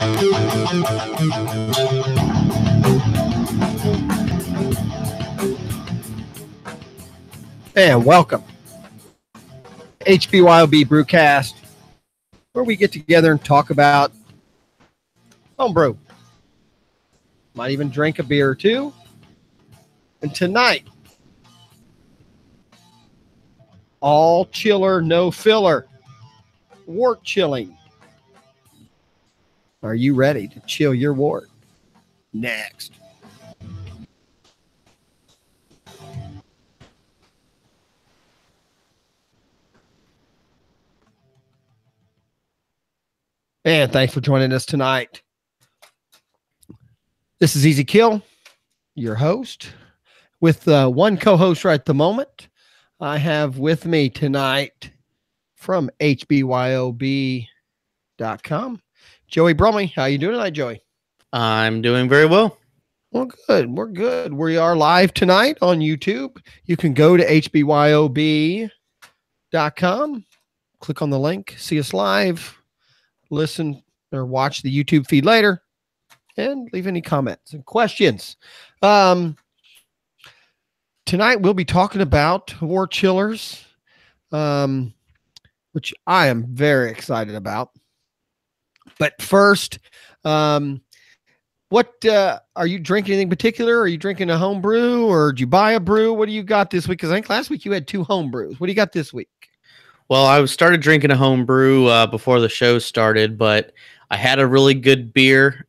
And welcome HBYOB Brewcast, where we get together and talk about homebrew. Might even drink a beer or two. And tonight, all chiller, no filler. Wort chilling. Are you ready to chill your wort? Next. And thanks for joining us tonight. This is Easy Kill, your host, with one co-host right at the moment. I have with me tonight from HBYOB.com, Joey Brumley. How you doing tonight, Joey? I'm doing very well. Well, good. We're good. We are live tonight on YouTube. You can go to HBYOB.com, click on the link, see us live, listen or watch the YouTube feed later, and leave any comments and questions. Tonight we'll be talking about Wort chillers, which I am very excited about. But first, what are you drinking? Anything particular? Are you drinking a home brew, or did you buy a brew? What do you got this week? Because I think last week you had 2 home brews. What do you got this week? Well, I started drinking a home brew before the show started, but I had a really good beer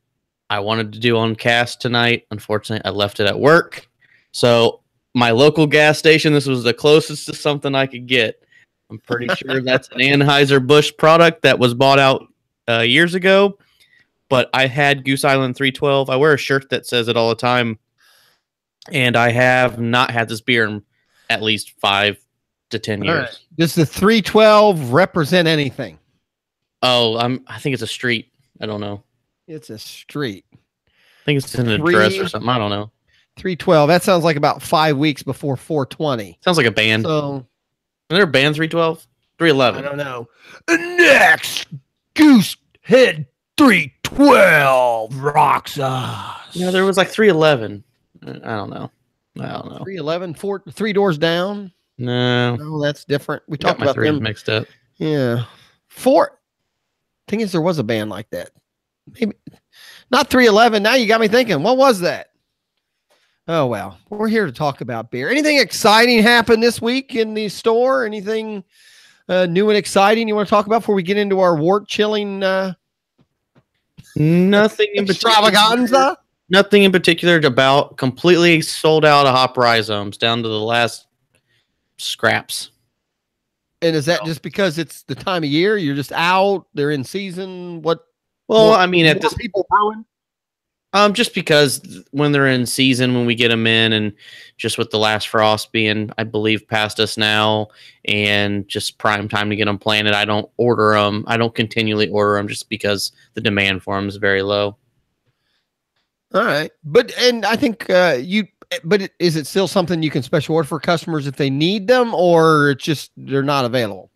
I wanted to do on cast tonight. Unfortunately, I left it at work. So my local gas station, this was the closest to something I could get. I'm pretty sure that's an Anheuser-Busch product that was bought out years ago. But I had Goose Island 312. I wear a shirt that says it all the time. And I have not had this beer in at least 5 to 10 years. Right. Does the 312 represent anything? Oh, I think it's a street. I don't know. It's a street. I think it's an address or something. I don't know. 312. That sounds like about 5 weeks before 420. Sounds like a band. So, is there a band 312? 311. I don't know. Next, Goose Head 312 rocks us. Yeah, there was like 311. I don't know. 311, 3 doors down. No, that's different. We talked about them mixed up. Yeah, 4. Thing is, there was a band like that. Maybe not 311. Now you got me thinking. What was that? Oh well, we're here to talk about beer. Anything exciting happened this week in the store? Anything new and exciting you want to talk about before we get into our wort chilling? Nothing in extravaganza. Nothing in particular. About completely sold out of hop rhizomes down to the last scraps. And is that just because it's the time of year? You're just out. They're in season. What? Well, I mean, at this people brewing. Just because when they're in season, when we get them in, and just with the last frost being, I believe, past us now, and just prime time to get them planted, I don't order them. I don't continually order them just because the demand for them is very low. All right, and I think is it still something you can special order for customers if they need them, or it's just they're not available?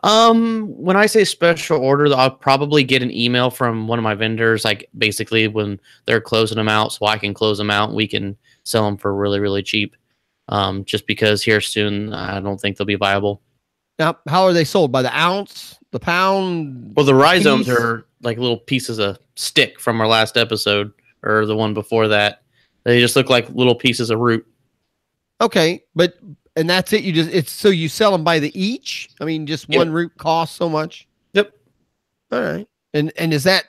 When I say special order, I'll probably get an email from one of my vendors, like basically when they're closing them out, so I can close them out and we can sell them for really, really cheap. Just because here soon, I don't think they'll be viable. Now, how are they sold? By the ounce, the pound? Well, the rhizomes are like little pieces of stick from our last episode, or the one before that. They just look like little pieces of root. Okay, and that's it. So you sell them by the each. I mean, just one root costs so much. Yep. All right. And does that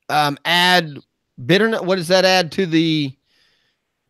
add bitterness? What does that add to the?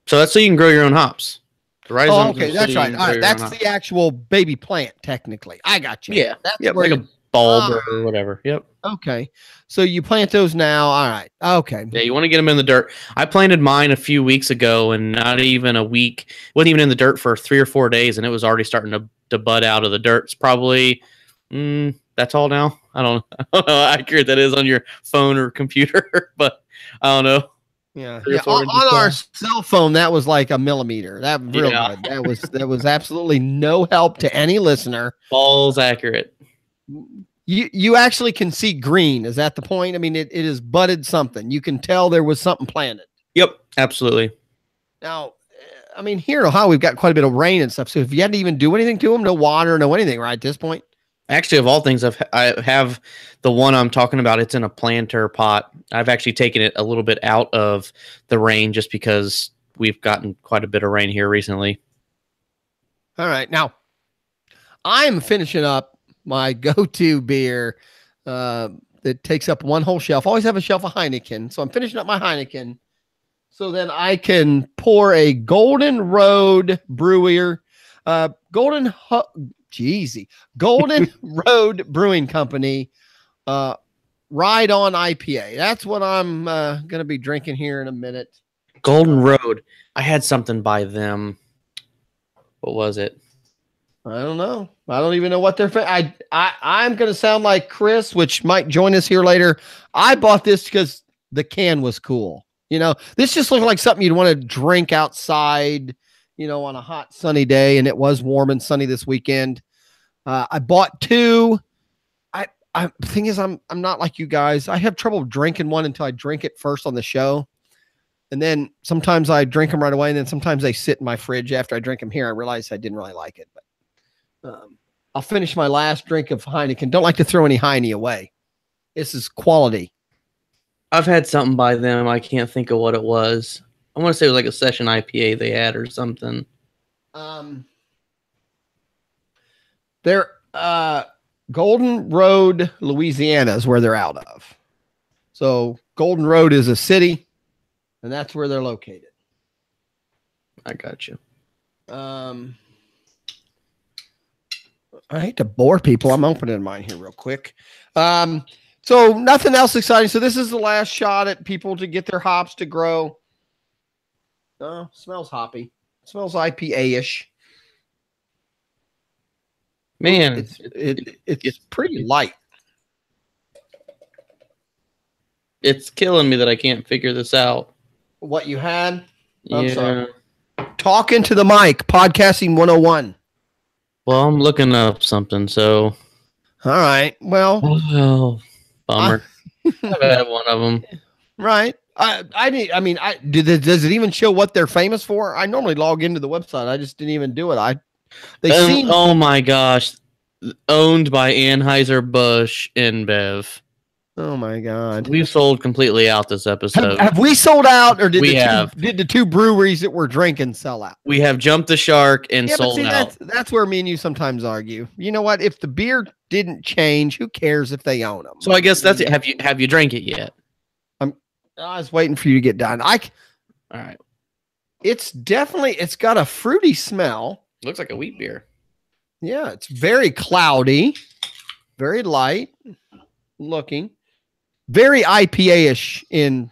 So that's so you can grow your own hops. The rhizomes. Oh, okay, that's right. All right, that's the actual baby plant, technically. I got you. Yeah. That's like a bulb or whatever. Yep. Okay. So you plant those now. All right. Okay. Yeah, you want to get them in the dirt. I planted mine a few weeks ago, and not even a week. Wasn't even in the dirt for 3 or 4 days, and it was already starting to bud out of the dirt. It's probably that's all now. I don't know how accurate that is on your phone or computer, but I don't know. Yeah. On our cell phone, that was like a millimeter. That real good. That was absolutely no help to any listener. Balls accurate. You actually can see green. Is that the point? I mean, it is budded something. You can tell there was something planted. Yep, absolutely. Now, I mean, here in Ohio, we've got quite a bit of rain and stuff. So if you had to even do anything to them, no water, no anything, right, at this point? Actually, of all things, I have the one I'm talking about. It's in a planter pot. I've actually taken it a little bit out of the rain just because we've gotten quite a bit of rain here recently. All right. Now, I'm finishing up my go-to beer that takes up one whole shelf. I always have a shelf of Heineken. So I'm finishing up my Heineken. So then I can pour a Golden Road Brewer, Golden Road Brewing Company, Ride On IPA. That's what I'm going to be drinking here in a minute. Golden Road. I had something by them. What was it? I don't know. I don't even know what they're. I'm going to sound like Chris, which might join us here later. I bought this because the can was cool. This just looked like something you'd want to drink outside, on a hot sunny day, and it was warm and sunny this weekend. I bought two. The thing is, I'm not like you guys. I have trouble drinking one until I drink it first on the show. And then sometimes I drink them right away. And then sometimes they sit in my fridge after I drink them here. I realize I didn't really like it, but I'll finish my last drink of Heineken. Don't like to throw any Heine away. This is quality. I've had something by them. I can't think of what it was. I want to say it was like a session IPA they had or something. They're Golden Road, Louisiana is where they're out of. So Golden Road is a city, and that's where they're located. I got you. I hate to bore people. I'm opening mine here real quick. So nothing else exciting. So this is the last shot at people to get their hops to grow. Smells hoppy. Smells IPA-ish. Man, it's pretty light. It's killing me that I can't figure this out. What you had? I'm sorry. Talking to the mic, podcasting 101. Well, I'm looking up something, so. All right. Well, bummer. I've had one of them. Right. Does it even show what they're famous for? I normally log into the website. I just didn't even do it. Oh my gosh. Owned by Anheuser-Busch InBev. Oh my God. We've sold completely out this episode. Have we sold out, or did did the two breweries that we're drinking sell out? We have jumped the shark and sold out. That's where me and you sometimes argue. You know what? If the beer didn't change, who cares if they own them? So I guess that's it. Have you drank it yet? I was waiting for you to get done. All right. It's got a fruity smell. Looks like a wheat beer. Yeah, it's very cloudy, very light looking, very IPA-ish in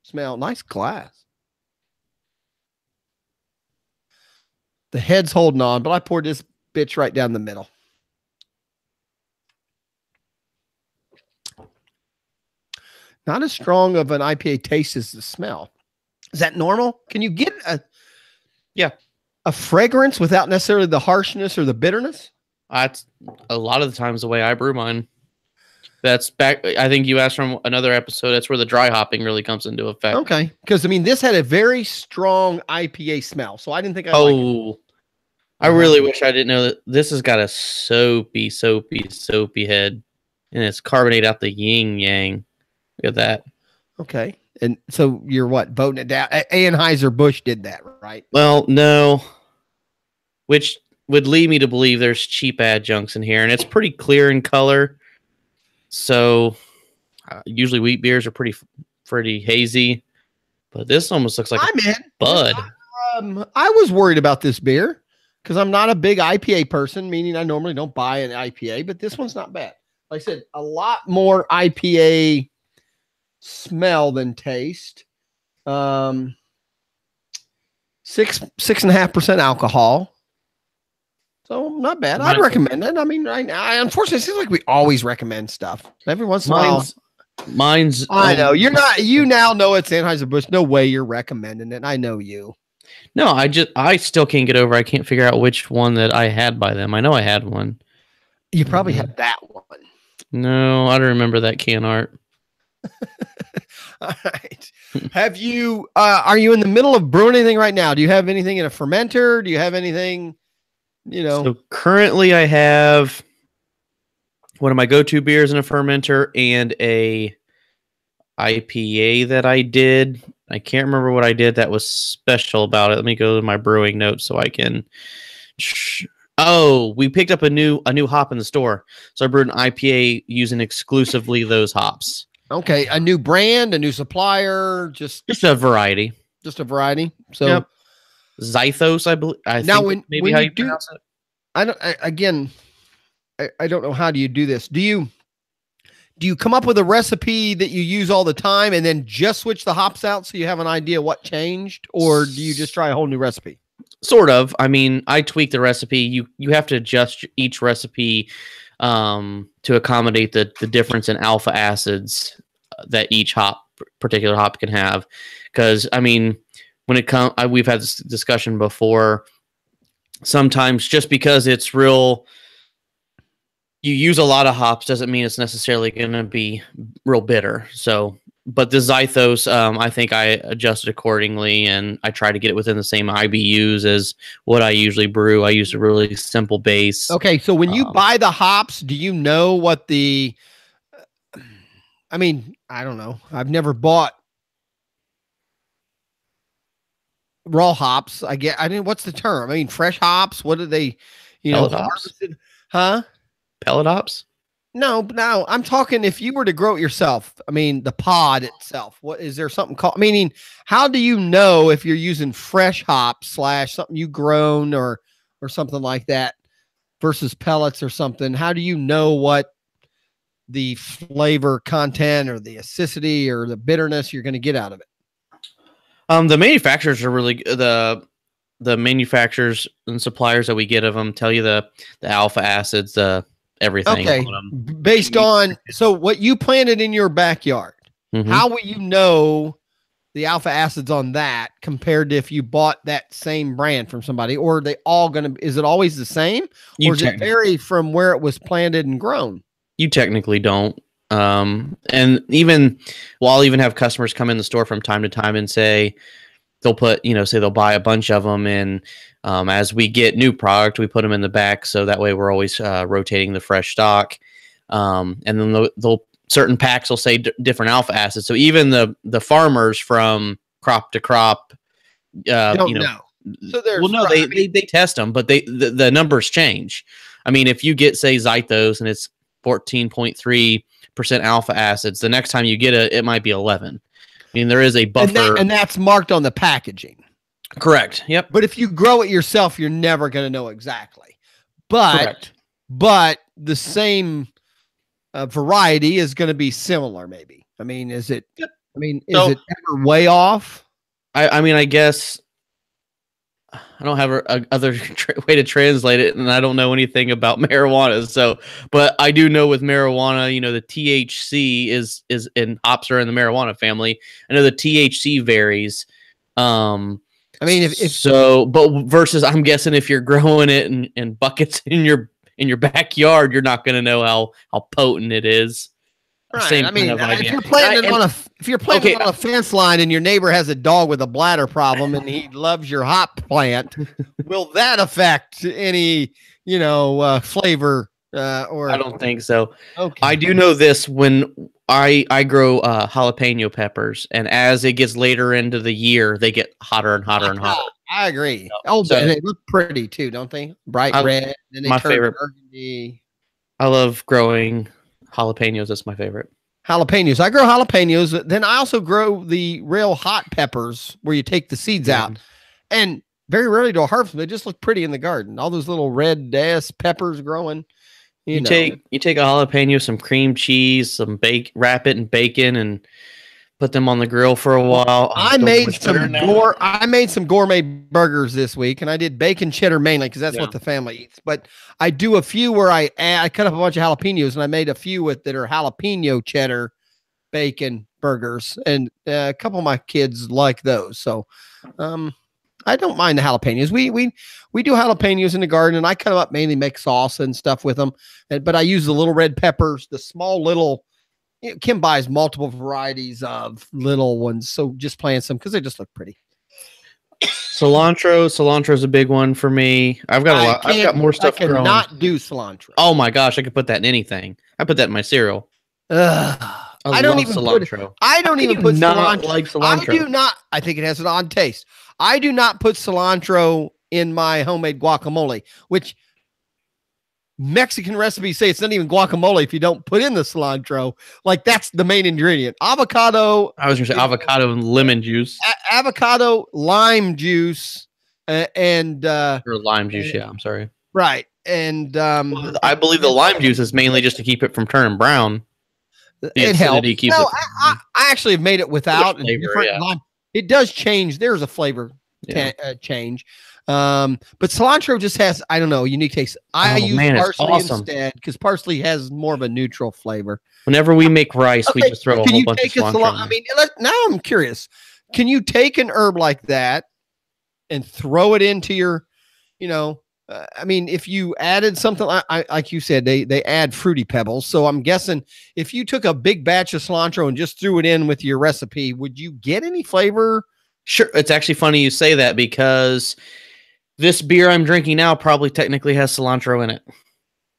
smell. Nice glass. The head's holding on, but I poured this bitch right down the middle. Not as strong of an IPA taste as the smell. Is that normal? Can you get a fragrance without necessarily the harshness or the bitterness? That's a lot of the times the way I brew mine. That's back. I think you asked from another episode. That's where the dry hopping really comes into effect. Okay. Because, this had a very strong IPA smell. So I didn't think like it. I really wish I didn't know that this has got a soapy head. And it's carbonated out the yin yang. Look at that. Okay. And so you're voting it down? Anheuser-Busch did that, right? Well, no. Which would lead me to believe there's cheap adjuncts in here. And it's pretty clear in color. So usually wheat beers are pretty hazy. But this almost looks like bud. I was worried about this beer because I'm not a big IPA person, meaning I normally don't buy an IPA. But this one's not bad. Like I said, a lot more IPA smell than taste. 6.5% alcohol. So not bad. I'd recommend it. Right now, unfortunately, it seems like we always recommend stuff. Every once in a while. Mine's. I know you're not. You now know it's Anheuser-Busch. No way you're recommending it. I know you. No, I still can't get over. I can't figure out which one that I had by them. I know I had one. You probably had that one. No, I don't remember that can art. All right. Have you, are you in the middle of brewing anything right now? Do you have anything in a fermenter? Do you have anything, So currently I have one of my go-to beers in a fermenter and a IPA that I did. I can't remember what I did that was special about it. Let me go to my brewing notes so I can. Oh, we picked up a new hop in the store. So I brewed an IPA using exclusively those hops. Okay, a new brand, a new supplier, just a variety. Just a variety. So yep. Zythos, I believe. Now when you do, it. I don't know how do you do this. Do you come up with a recipe that you use all the time and then just switch the hops out so you have an idea what changed, or do you just try a whole new recipe? Sort of. I mean, I tweak the recipe. You have to adjust each recipe to accommodate the difference in alpha acids that each particular hop can have. Because I mean, when it comes, we've had this discussion before. Sometimes just because it's you use a lot of hops doesn't mean it's necessarily going to be real bitter. So, but the Zythos, I think I adjusted accordingly, and I try to get it within the same IBUs as what I usually brew. I use a really simple base. Okay, so when you buy the hops, do you know what the? I mean, I don't know. I've never bought raw hops. I mean, what's the term? I mean, fresh hops. What do they? Pellet hops? Huh? Pellet hops? No, I'm talking if you were to grow it yourself. I mean, the pod itself. What is there something called? Meaning, how do you know if you're using fresh hops / something you grown or something like that versus pellets or something? How do you know what the flavor content or the acidity or the bitterness you're going to get out of it? The manufacturers are really the manufacturers and suppliers that we get of them tell you the alpha acids, everything. Okay. Based on, so what you planted in your backyard, how will you know the alpha acids on that compared to if you bought that same brand from somebody? Or are they all is it always the same? Or does it vary from where it was planted and grown? You technically don't. And even, well, I'll even have customers come in the store from time to time and say they'll put, say they'll buy a bunch of them, and as we get new product, we put them in the back, so that way we're always rotating the fresh stock. And then they'll certain packs will say different alpha acids. So even the farmers from crop to crop, don't know. So there's they test them, but the numbers change. I mean, if you get, say, Zythos and it's 14.3% alpha acids, the next time you get it might be 11. I mean, there is a buffer, and that's marked on the packaging. Correct. Yep. But if you grow it yourself, you're never going to know exactly. But the same variety is going to be similar, maybe. I mean, is it? Yep. I mean, is it ever way off? I mean, I guess I don't have a other way to translate it, and I don't know anything about marijuana. So, but I do know with marijuana, the THC is in hops are in the marijuana family. I know the THC varies. I mean, if so, but versus, I'm guessing if you're growing it in buckets in your backyard, you're not going to know how potent it is. Right. Same I mean, kind of idea. If you're planting on a fence line and your neighbor has a dog with a bladder problem and he loves your hop plant, will that affect any, flavor? Or I don't think so. Okay. I do know this: when I grow jalapeno peppers, and as it gets later into the year, they get hotter and hotter and hotter. I agree. So they look pretty too, don't they? Bright red. Then they my favorite. Burgundy. I love growing jalapenos. That's my favorite. Jalapenos. I grow jalapenos. Then I also grow the real hot peppers where you take the seeds out, and very rarely do I harvest them. They just look pretty in the garden. All those little red ass peppers growing. You take a jalapeno, some cream cheese, some wrap it in bacon, and put them on the grill for a while. I made some gourmet burgers this week, and I did bacon cheddar mainly because that's what the family eats. But I do a few where I cut up a bunch of jalapenos, and I made a few that are jalapeno cheddar bacon burgers, and a couple of my kids like those. So, I don't mind the jalapenos. We do jalapenos in the garden, and I cut them up, mainly make salsa and stuff with them. But I use the little red peppers, the small little. Kim buys multiple varieties of little ones, so just plant some because they just look pretty. Cilantro is a big one for me. I've got a lot. I've got more stuff. I cannot do cilantro. Oh my gosh, I could put that in anything. I put that in my cereal. I don't even cilantro. I don't even put cilantro. Like cilantro. I do not. I think it has an odd taste. I do not put cilantro in my homemade guacamole, which Mexican recipes say it's not even guacamole if you don't put in the cilantro. Like that's the main ingredient. Avocado. I was going to say avocado and lemon juice. Avocado, lime juice, or lime juice. Yeah, I'm sorry. Right, and I believe the lime juice is mainly just to keep it from turning brown. It helps. No, I actually have made it without a different lime. It does change. There's a flavor change. But cilantro just has, I don't know, unique taste. I use parsley instead because parsley has more of a neutral flavor. Whenever we make rice, we just throw a whole bunch of cilantro. I mean, now I'm curious. Can you take an herb like that and throw it into your, I mean, if you added something like you said, they add fruity pebbles. So I'm guessing if you took a big batch of cilantro and just threw it in with your recipe, would you get any flavor? Sure. It's actually funny you say that because this beer I'm drinking now probably technically has cilantro in it.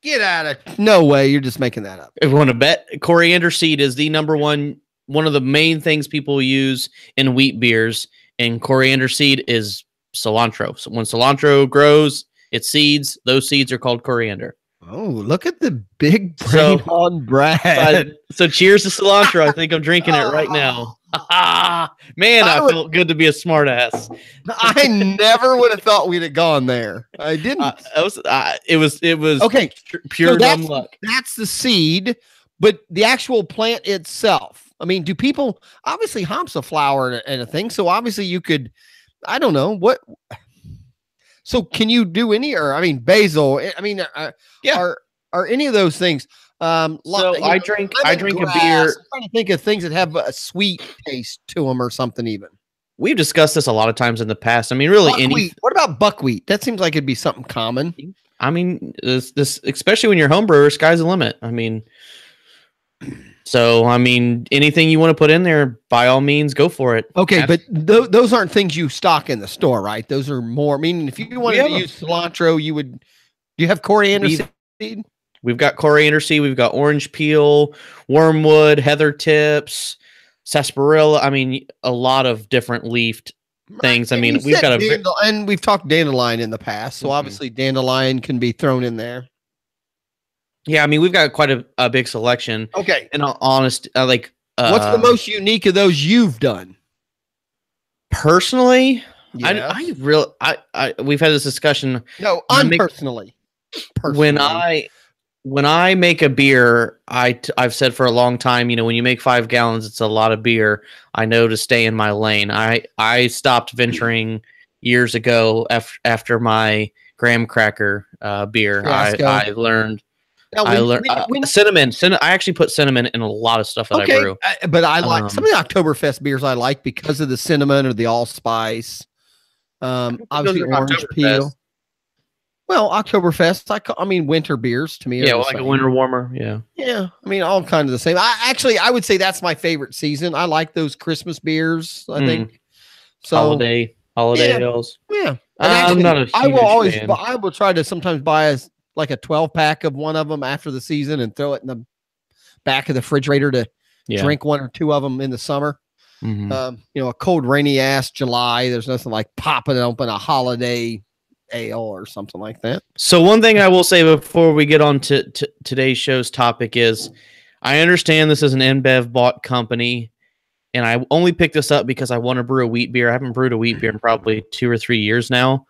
Get out of no way. You're just making that up. If you want to bet, coriander seed is the number one of the main things people use in wheat beers, and coriander seed is cilantro. So when cilantro grows, it seeds. Those seeds are called coriander. Oh, look at the big brain on Brad. So cheers to cilantro. I think I'm drinking it right now. Man, I felt good to be a smart ass. I never would have thought we'd have gone there. I didn't. It was okay. Pure dumb luck. That's the seed, but the actual plant itself. I mean, do people obviously hops a flower and a thing? So obviously you could. I don't know what. So can you do any, or I mean, basil? I mean, are any of those things? I drink a beer. I'm trying to think of things that have a sweet taste to them or something. Even we've discussed this a lot of times in the past. I mean, really, what about buckwheat? That seems like it'd be something common. I mean, this especially when you're home brewer, sky's the limit. I mean, anything you want to put in there, by all means, go for it. Okay, but those aren't things you stock in the store, right? Those are more. I mean, if you wanted to use cilantro, you would. Do you have coriander seed? We've got coriander seed. We've got orange peel, wormwood, heather tips, sarsaparilla. I mean, a lot of different leafed things. I mean, we've got and we've talked dandelion in the past, so obviously dandelion can be thrown in there. Yeah, I mean, we've got quite a big selection. Okay, and honest, what's the most unique of those you've done? Personally, yes. We've had this discussion. No, unpersonally. When I make a beer, I've said for a long time, when you make 5 gallons, it's a lot of beer. I know to stay in my lane. I stopped venturing years ago after my graham cracker beer. I learned. Cinnamon. I actually put cinnamon in a lot of stuff that I brew. But I like some of the Oktoberfest beers. I like because of the cinnamon or the allspice. Obviously, orange peel. Well, Oktoberfest. I mean, winter beers to me. Like a winter warmer. Yeah. Yeah. I mean, all kind of the same. I would say that's my favorite season. I like those Christmas beers. I think so. Holiday ales. Yeah. I'm not a huge fan. I will try to sometimes buy like a 12-pack of one of them after the season and throw it in the back of the refrigerator to drink 1 or 2 of them in the summer. Mm-hmm. A cold, rainy ass July. There's nothing like popping open a holiday ale or something like that. So one thing I will say before we get on to today's show's topic is I understand this is an InBev bought company, and I only picked this up because I want to brew a wheat beer. I haven't brewed a wheat beer in probably 2 or 3 years now.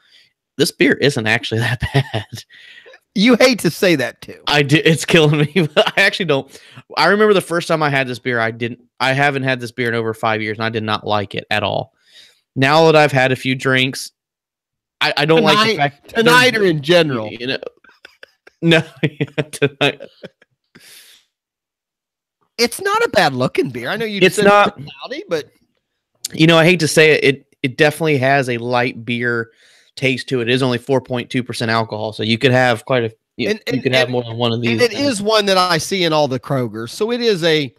This beer isn't actually that bad. You hate to say that too. I did. It's killing me. But I actually don't. I remember the first time I had this beer. I haven't had this beer in over 5 years, and I did not like it at all. Now that I've had a few drinks, I don't like the fact tonight or in general. No, tonight. It's not a bad looking beer. I know you. It's not cloudy, but I hate to say it. it definitely has a light beer taste to it. It is only 4.2% alcohol, so you could have quite a you could have more than one of these. And it is one that I see in all the Krogers. So it is a,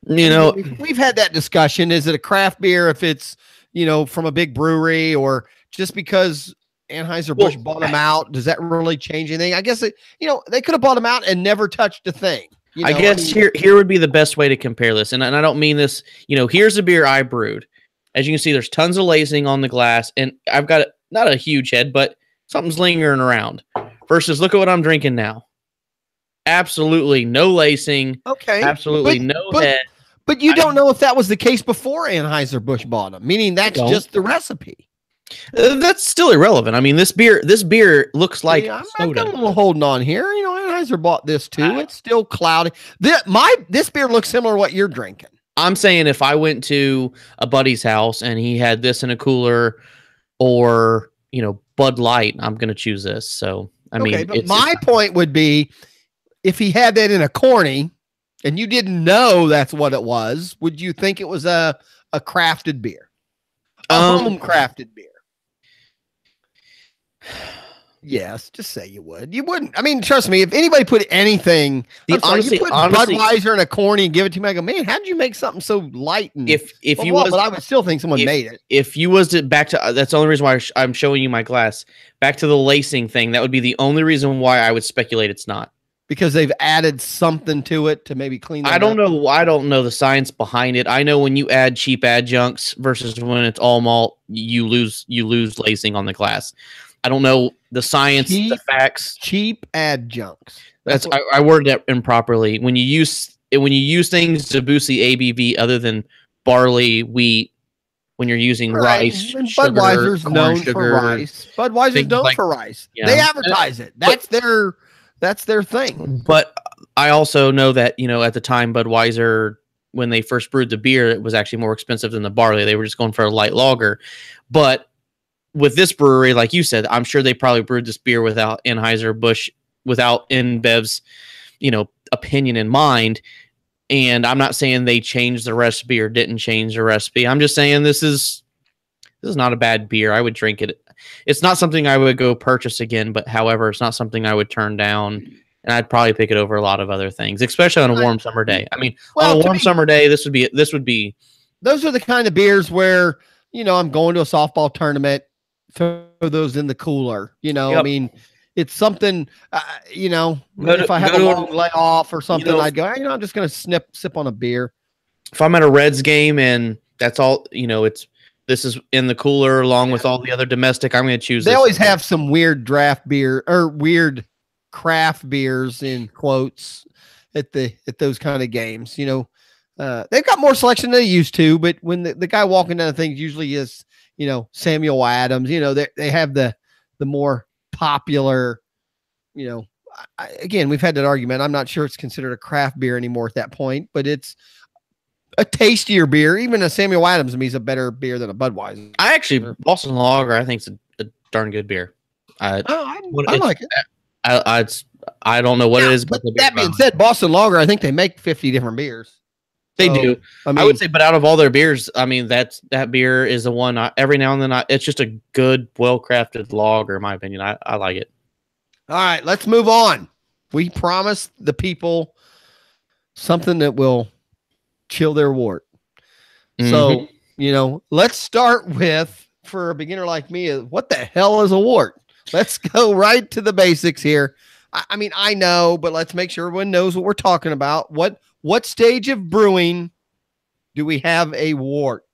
we've had that discussion. Is it a craft beer if it's, from a big brewery, or just because Anheuser-Busch bought them out? Does that really change anything? I guess they could have bought them out and never touched a thing. I guess here would be the best way to compare this. And I don't mean this, here's a beer I brewed. As you can see, there's tons of lacing on the glass, and I've got not a huge head, but something's lingering around. Versus, look at what I'm drinking now. Absolutely no lacing. Okay. Absolutely no head. But you don't know if that was the case before Anheuser-Busch bought them, meaning that's just the recipe. That's still irrelevant. I mean, this beer looks like soda. I'm got a little holding on here. Anheuser bought this too. It's still cloudy. This beer looks similar to what you're drinking. I'm saying if I went to a buddy's house and he had this in a cooler, or Bud Light, I'm going to choose this. So I mean, but my point would be, if he had that in a corny and you didn't know that's what it was, would you think it was a crafted beer, home crafted beer? Yes, just say you would. You wouldn't. I mean, trust me, if anybody put anything, honestly, Budweiser in a corny and give it to me, I go, man, how did you make something so light? And, but I would still think someone made it. If you was to back to, that's the only reason why I'm showing you my glass. Back to the lacing thing, that would be the only reason why I would speculate it's not. Because they've added something to it to maybe clean that I don't know. I don't know the science behind it. I know when you add cheap adjuncts versus when it's all malt, you lose lacing on the glass. I don't know the science, the facts. Cheap adjuncts. I worded that improperly. When you use things to boost the ABV other than barley, wheat, when you're using rice, and sugar, Budweiser's known sugar, for rice. Budweiser's known for rice. They advertise it. That's their thing. But I also know that at the time Budweiser, when they first brewed the beer, it was actually more expensive than the barley. They were just going for a light lager, but with this brewery, like you said, I'm sure they probably brewed this beer without Anheuser-Busch, without InBev's, opinion in mind. And I'm not saying they changed the recipe or didn't change the recipe. I'm just saying this is not a bad beer. I would drink it. It's not something I would go purchase again, but however, it's not something I would turn down. And I'd probably pick it over a lot of other things, especially on a warm summer day. I mean, on a warm summer day, this would be. Those are the kind of beers where, I'm going to a softball tournament. Throw those in the cooler, I mean, it's something, if I have a long layoff or something, I'd go, I'm just going to sip on a beer. If I'm at a Reds game and that's all, this is in the cooler along with all the other domestic, I'm going to choose. They always have some weird draft beer or weird craft beers in quotes at those kind of games. They've got more selection than they used to, but when the guy walking down the thing usually is, Samuel Adams, they have the more popular, again, we've had that argument. I'm not sure it's considered a craft beer anymore at that point, but it's a tastier beer. Even a Samuel Adams to me is a better beer than a Budweiser. Boston Lager, I think it's a darn good beer. I like it. I don't know what it is, but that being said, Boston Lager, I think they make 50 different beers. They do. I would say, but out of all their beers, I mean, that beer is the one every now and then it's just a good, well-crafted lager, in my opinion. I like it. All right, let's move on. We promised the people something that will chill their wort. So, let's start with, for a beginner like me, what the hell is a wort? Let's go right to the basics here. I mean, I know, but let's make sure everyone knows what we're talking about. What stage of brewing do we have a wort?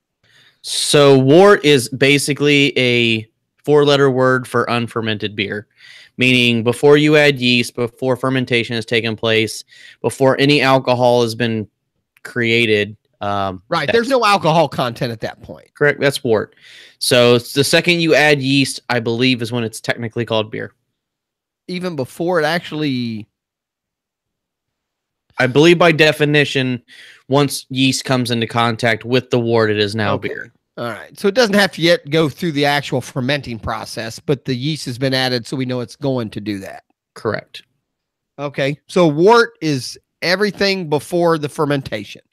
So wort is basically a 4-letter word for unfermented beer, meaning before you add yeast, before fermentation has taken place, before any alcohol has been created. Right. There's no alcohol content at that point. Correct. That's wort. So it's the second you add yeast, I believe, is when it's technically called beer. Even before it actually... I believe by definition, once yeast comes into contact with the wort, it is now beer. All right. So it doesn't have to yet go through the actual fermenting process, but the yeast has been added, so we know it's going to do that. Correct. Okay. So wort is everything before the fermentation.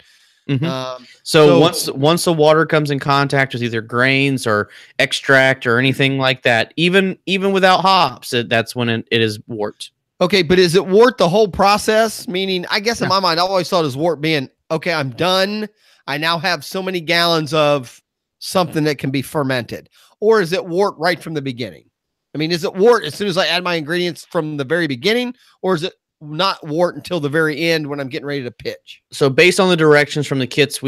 So once the water comes in contact with either grains or extract or anything like that, even without hops, that's when it is wort. Okay, but is it wort the whole process? Meaning, I guess in my mind, I always thought it was wort being, okay, I'm done. I now have so many gallons of something that can be fermented. Or is it wort right from the beginning? I mean, is it wort as soon as I add my ingredients from the very beginning? Or is it not wort until the very end when I'm getting ready to pitch? So based on the directions from the kits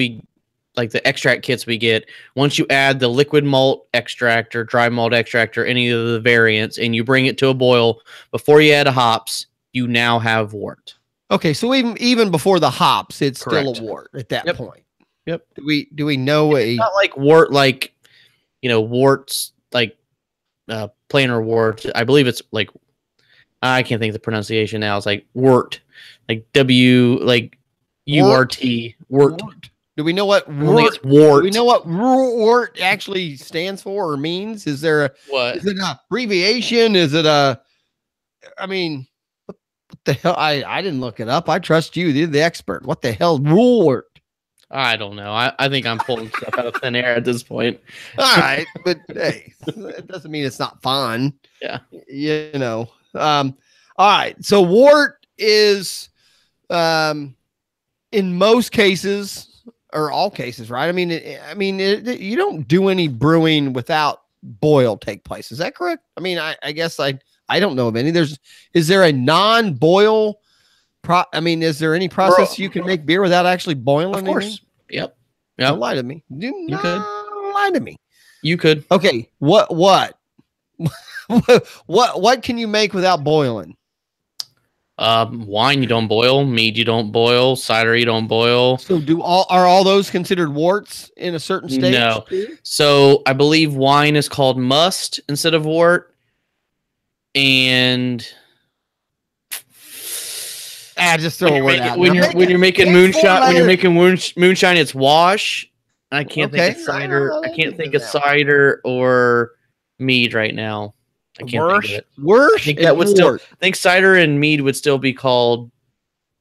like the extract kits we get, once you add the liquid malt extract or dry malt extract or any of the variants and you bring it to a boil before you add a hops, you now have wort. Okay, so even before the hops, it's Correct. still a wort at that point. Yep. Do we know it's not like wort, like, worts like plainer wort. I believe it's like, I can't think of the pronunciation now. It's like wort, like URT, wort. Do we know what wort? Do we know what wort actually stands for or means? Is there a what? Is it an abbreviation? Is it a? I mean, what the hell? I didn't look it up. I trust you. You're the expert. What the hell, wort? I don't know. I think I'm pulling stuff out of thin air at this point. All right, but hey, it doesn't mean it's not fun. Yeah, All right, so wort is, in most cases or all cases, right? I mean, you don't do any brewing without boil take place. Is that correct? I mean, I guess I don't know of any. Is there a non-boil? Is there any process you can make beer without actually boiling? Of course. Anything? Yep. Don't lie to me. You could lie to me. You could. Okay. What? What can you make without boiling? Wine you don't boil, mead you don't boil, cider you don't boil. So are all those considered worts in a certain stage? No. So I believe wine is called must instead of wort. And just throw a word out. When you're making moonshine, it's wash. I can't think of cider. I can't think of cider or mead right now. I can't think of it. Worse. I think cider and mead would still be called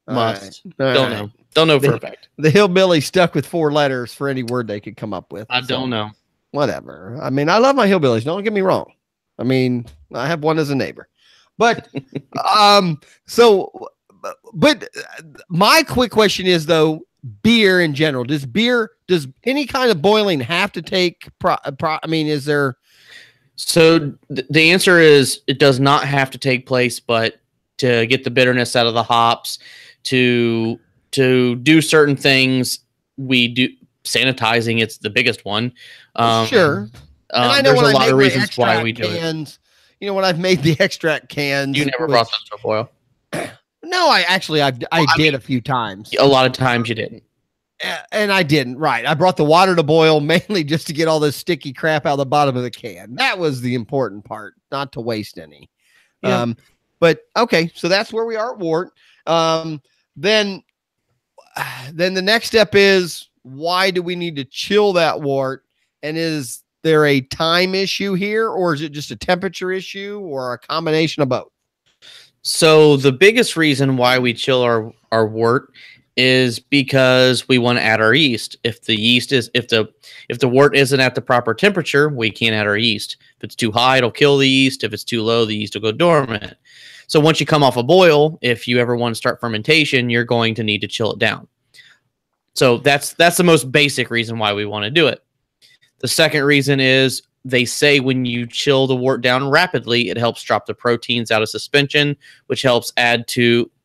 must. Don't know. Don't know for a fact. The hillbilly stuck with 4 letters for any word they could come up with. I don't know. Whatever. I mean, I love my hillbillies. Don't get me wrong. I mean, I have one as a neighbor, but but my quick question is though, beer in general, does any kind of boiling have to take is there? So the answer is it does not have to take place, but to get the bitterness out of the hops, to do certain things, we do sanitizing. It's the biggest one. Sure. And I know there's a lot of reasons why we do it. When I've made the extract cans, you never brought them to a boil. No, I did a few times. A lot of times you didn't. And I didn't. Right. I brought the water to boil mainly just to get all this sticky crap out of the bottom of the can. That was the important part, not to waste any. Yeah. But okay, so that's where we are at wort. Then the next step is, why do we need to chill that wort? And is there a time issue here, or is it just a temperature issue, or a combination of both? So the biggest reason why we chill our wort is because we want to add our yeast. If the wort isn't at the proper temperature, we can't add our yeast. If it's too high, it'll kill the yeast. If it's too low, the yeast will go dormant. So once you come off a boil, if you ever want to start fermentation, you're going to need to chill it down. So that's the most basic reason why we want to do it. The second reason is they say when you chill the wort down rapidly, it helps drop the proteins out of suspension, which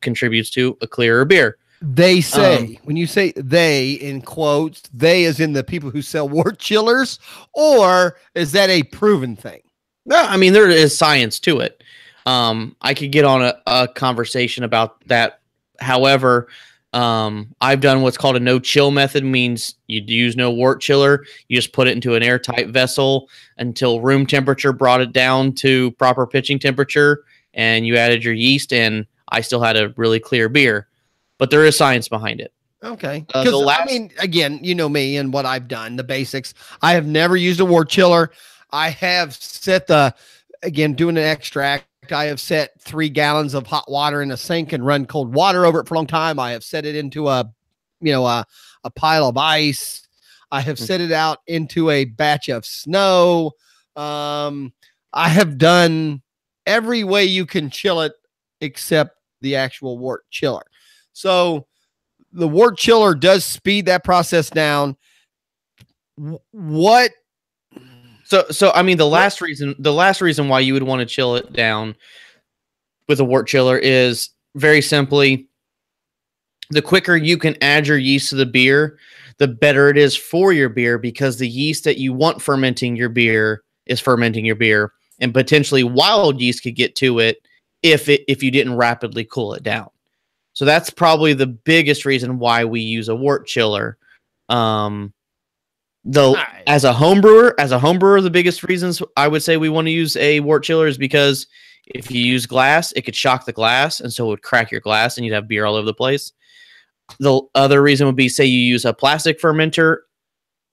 contributes to a clearer beer. They say, when you say they in quotes, they as in the people who sell wort chillers, or is that a proven thing? No, I mean, there is science to it. I could get on a conversation about that. However, I've done what's called a no chill method, means you use no wort chiller. You just put it into an airtight vessel until room temperature brought it down to proper pitching temperature, and you added your yeast, and I still had a really clear beer. But there is science behind it. Okay. I mean, again, you know me and what I've done, the basics. I have never used a wort chiller. I have set doing an extract. I have set 3 gallons of hot water in a sink and run cold water over it for a long time. I have set it into a a pile of ice. I have set it out into a batch of snow. I have done every way you can chill it except the actual wort chiller. So the wort chiller does speed that process down. What? So I mean, the last reason why you would want to chill it down with a wort chiller is very simply, the quicker you can add your yeast to the beer, the better it is for your beer, because the yeast that you want fermenting your beer is fermenting your beer, and potentially wild yeast could get to it if you didn't rapidly cool it down. So that's probably the biggest reason why we use a wort chiller. Though as a home brewer, the biggest reasons I would say we want to use a wort chiller is because if you use glass, it could shock the glass, and so it would crack your glass, and you'd have beer all over the place. The other reason would be, say you use a plastic fermenter,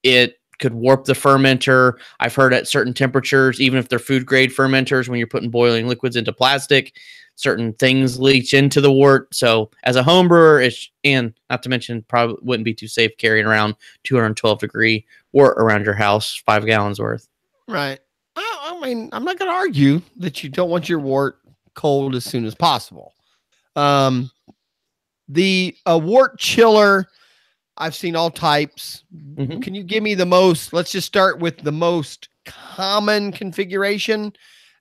it could warp the fermenter. I've heard at certain temperatures, even if they're food grade fermenters, when you're putting boiling liquids into plastic, certain things leach into the wort. So as a home brewer, and not to mention, probably wouldn't be too safe carrying around 212 degree wort around your house, 5 gallons worth. Right. I mean, I'm not going to argue that you don't want your wort cold as soon as possible. The wort chiller, I've seen all types. Mm-hmm. Can you give me the most? Let's just start with the most common configuration,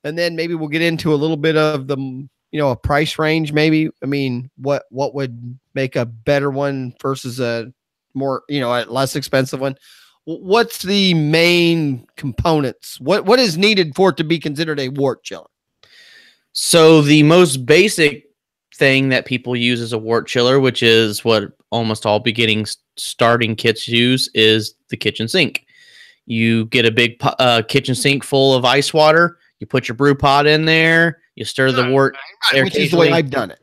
and then maybe we'll get into a little bit of the, a price range. Maybe, I mean, what would make a better one versus a more, a less expensive one? What's the main components? What is needed for it to be considered a wort chiller? So the most basic thing that people use as a wort chiller, which is what almost all beginning starting kits use, is the kitchen sink. You get a big kitchen sink full of ice water. You put your brew pot in there. You stir the wort, which is the way I've done it.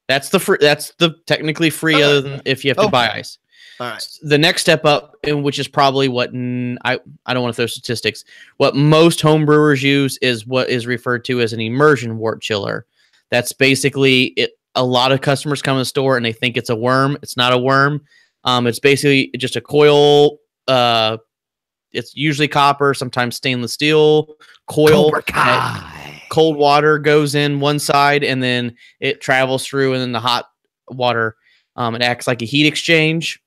That's the technically free, other than if you have to buy ice. All right. The next step up, and which is probably what I don't want to throw statistics, what most home brewers use is what is referred to as an immersion wort chiller. That's basically it. A lot of customers come to the store and they think it's a worm. It's not a worm. It's basically just a coil. It's usually copper, sometimes stainless steel coil. Cold water goes in one side, and then it travels through, and then the hot water, it acts like a heat exchange.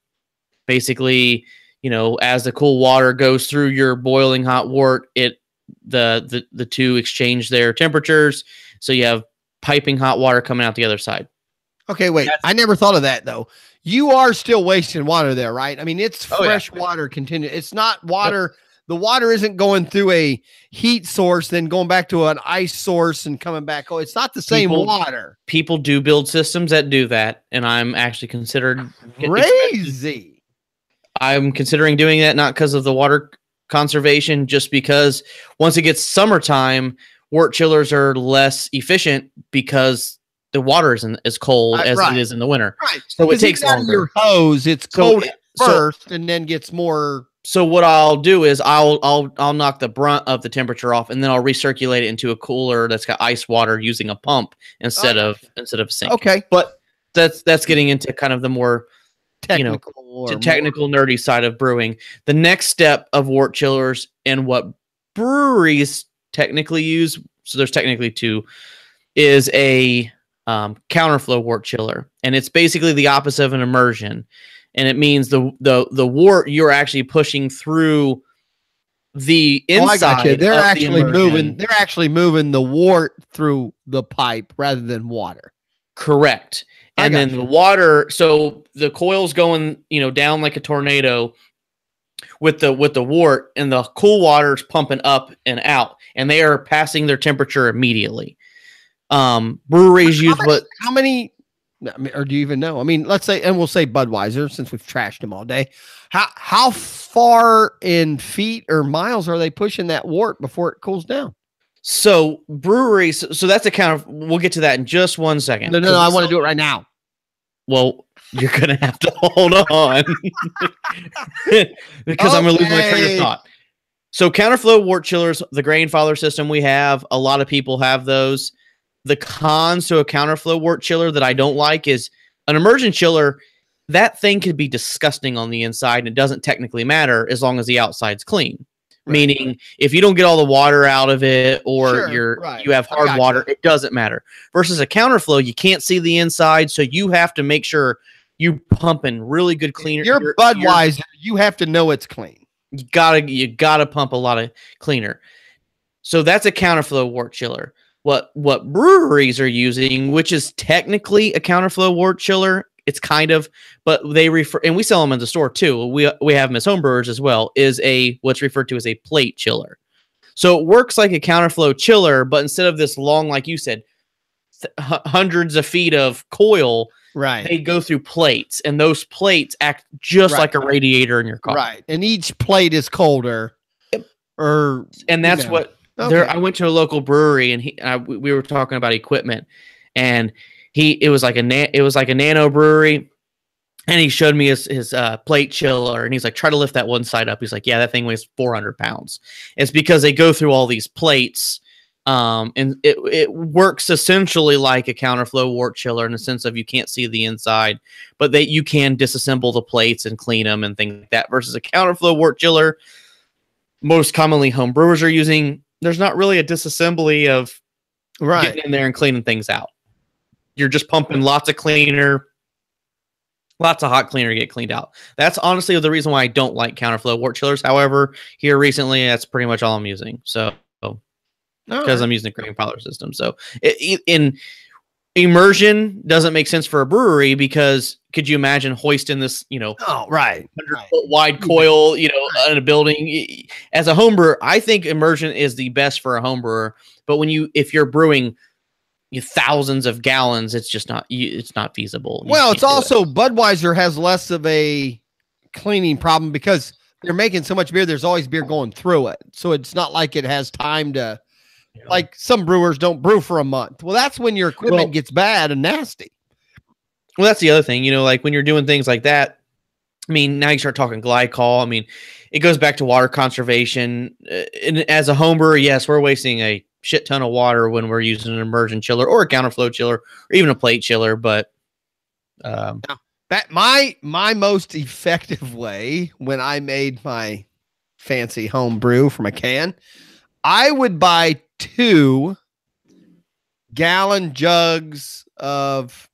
Basically, as the cool water goes through your boiling hot wort, the two exchange their temperatures. So you have piping hot water coming out the other side. Okay, wait. I never thought of that, though. You are still wasting water there, right? I mean, it's fresh water continued. It's not water. Yep. The water isn't going through a heat source, then going back to an ice source and coming back. Oh, it's not the same water. People do build systems that do that, and I'm actually considered crazy. I'm considering doing that, not because of the water conservation, just because once it gets summertime, wort chillers are less efficient because the water isn't as cold as it is in the winter. Right. So it takes longer. Your hose, it's cold first and then gets more. So what I'll do is I'll knock the brunt of the temperature off, and then I'll recirculate it into a cooler that's got ice water using a pump instead of a sink. Okay. But that's getting into kind of the more technical nerdy side of brewing. The next step of wort chillers, and what breweries technically use, so there's technically two, is a counterflow wort chiller, and it's basically the opposite of an immersion, and it means the wort, you're actually pushing through the inside. I got you. They're actually moving the wort through the pipe rather than water. Correct. And then the water, so the coil's going, down like a tornado with the wort, and the cool water's pumping up and out, and they are passing their temperature immediately. Breweries use how many, or do you even know? I mean, let's say, and we'll say Budweiser, since we've trashed them all day. How far in feet or miles are they pushing that wort before it cools down? So breweries, so that's a kind of, we'll get to that in just 1 second. No, I want to do it right now. Well, you're going to have to hold on because I'm going to lose my train of thought. So counterflow wort chillers, the grandfather system we have, a lot of people have those. The cons to a counterflow wort chiller that I don't like is an immersion chiller. that thing could be disgusting on the inside, and it doesn't technically matter as long as the outside's clean. Right. Meaning, if you don't get all the water out of it, or you have hard water, it doesn't matter. Versus a counterflow, you can't see the inside, so you have to make sure you pumping really good cleaner. Your Budweiser, you have to know it's clean. You gotta pump a lot of cleaner. So that's a counterflow wort chiller. What breweries are using, which is technically a counterflow wort chiller, it's kind of, but they refer, and we sell them in the store too. We have them as home brewers as well, is what's referred to as a plate chiller. So it works like a counterflow chiller, but instead of this long, like you said, hundreds of feet of coil, right, they go through plates, and those plates act just like a radiator in your car. Right, and each plate is colder. And that's what. Okay. I went to a local brewery, and we were talking about equipment, and it was like a nano brewery, and he showed me his plate chiller, and he's like, try to lift that one side up. He's like, yeah, that thing weighs 400 pounds. It's because they go through all these plates, and it works essentially like a counterflow wort chiller in the sense of you can't see the inside, but you can disassemble the plates and clean them and things like that. Versus a counterflow wort chiller, most commonly home brewers are using. There's not really a disassembly of getting in there and cleaning things out. You're just pumping lots of cleaner, lots of hot cleaner to get cleaned out. That's honestly the reason why I don't like counterflow wort chillers. However, here recently, that's pretty much all I'm using. So, because I'm using the cream parlor system. So, in immersion doesn't make sense for a brewery, because could you imagine hoisting this, 100-foot wide coil, in a building? As a home brewer, I think immersion is the best for a home brewer. But if you're brewing thousands of gallons, it's just not feasible. Well, it's also Budweiser has less of a cleaning problem because they're making so much beer. There's always beer going through it, so it's not like it has time to. Like some brewers don't brew for a month. Well, that's when your equipment gets bad and nasty. Well, that's the other thing, like when you're doing things like that. I mean, now you start talking glycol. I mean, it goes back to water conservation. And as a home brewer, yes, we're wasting a shit ton of water when we're using an immersion chiller or a counterflow chiller or even a plate chiller. But that my most effective way when I made my fancy home brew from a can, I would buy 2-gallon jugs of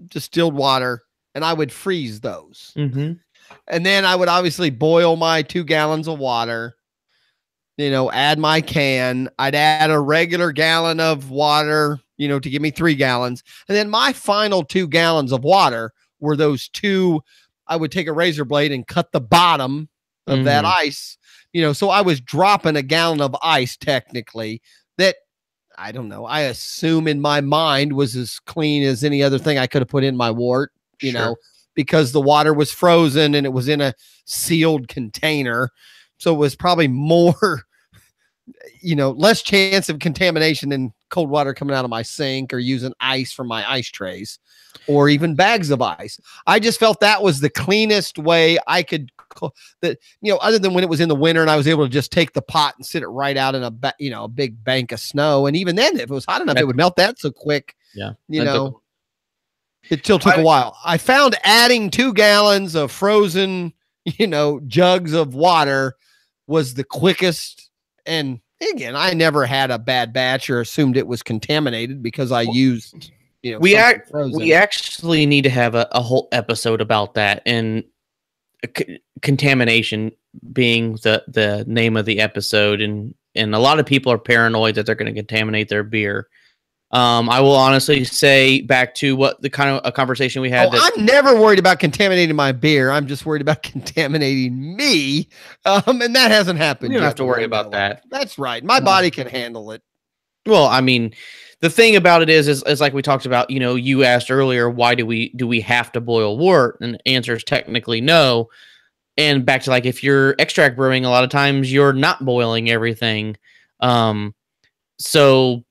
distilled water, and I would freeze those. Mm-hmm. And then I would obviously boil my 2 gallons of water, add my can. I'd add a regular gallon of water, to give me 3 gallons. And then my final 2 gallons of water were those 2. I would take a razor blade and cut the bottom of that ice. So I was dropping a gallon of ice technically that, I don't know, I assume in my mind was as clean as any other thing I could have put in my wort, because the water was frozen and it was in a sealed container. So it was probably more, less chance of contamination than cold water coming out of my sink or using ice from my ice trays or even bags of ice. I just felt that was the cleanest way I could other than when it was in the winter and I was able to just take the pot and sit it right out in a big bank of snow. And even then, if it was hot enough, it would melt that so quick. Yeah. It still took a while. I found adding 2 gallons of frozen, jugs of water was the quickest. And again, I never had a bad batch or assumed it was contaminated because I used, we actually need to have a whole episode about that, and contamination being the name of the episode. And a lot of people are paranoid that they're going to contaminate their beer. I will honestly say, back to what the kind of a conversation we had. I'm never worried about contaminating my beer. I'm just worried about contaminating me. And that hasn't happened. You don't have to worry about that. That's right. My body can handle it. Well, I mean, the thing about it is like we talked about, you asked earlier, why do we have to boil wort? And the answer is technically no. And back to, like, if you're extract brewing, a lot of times you're not boiling everything. So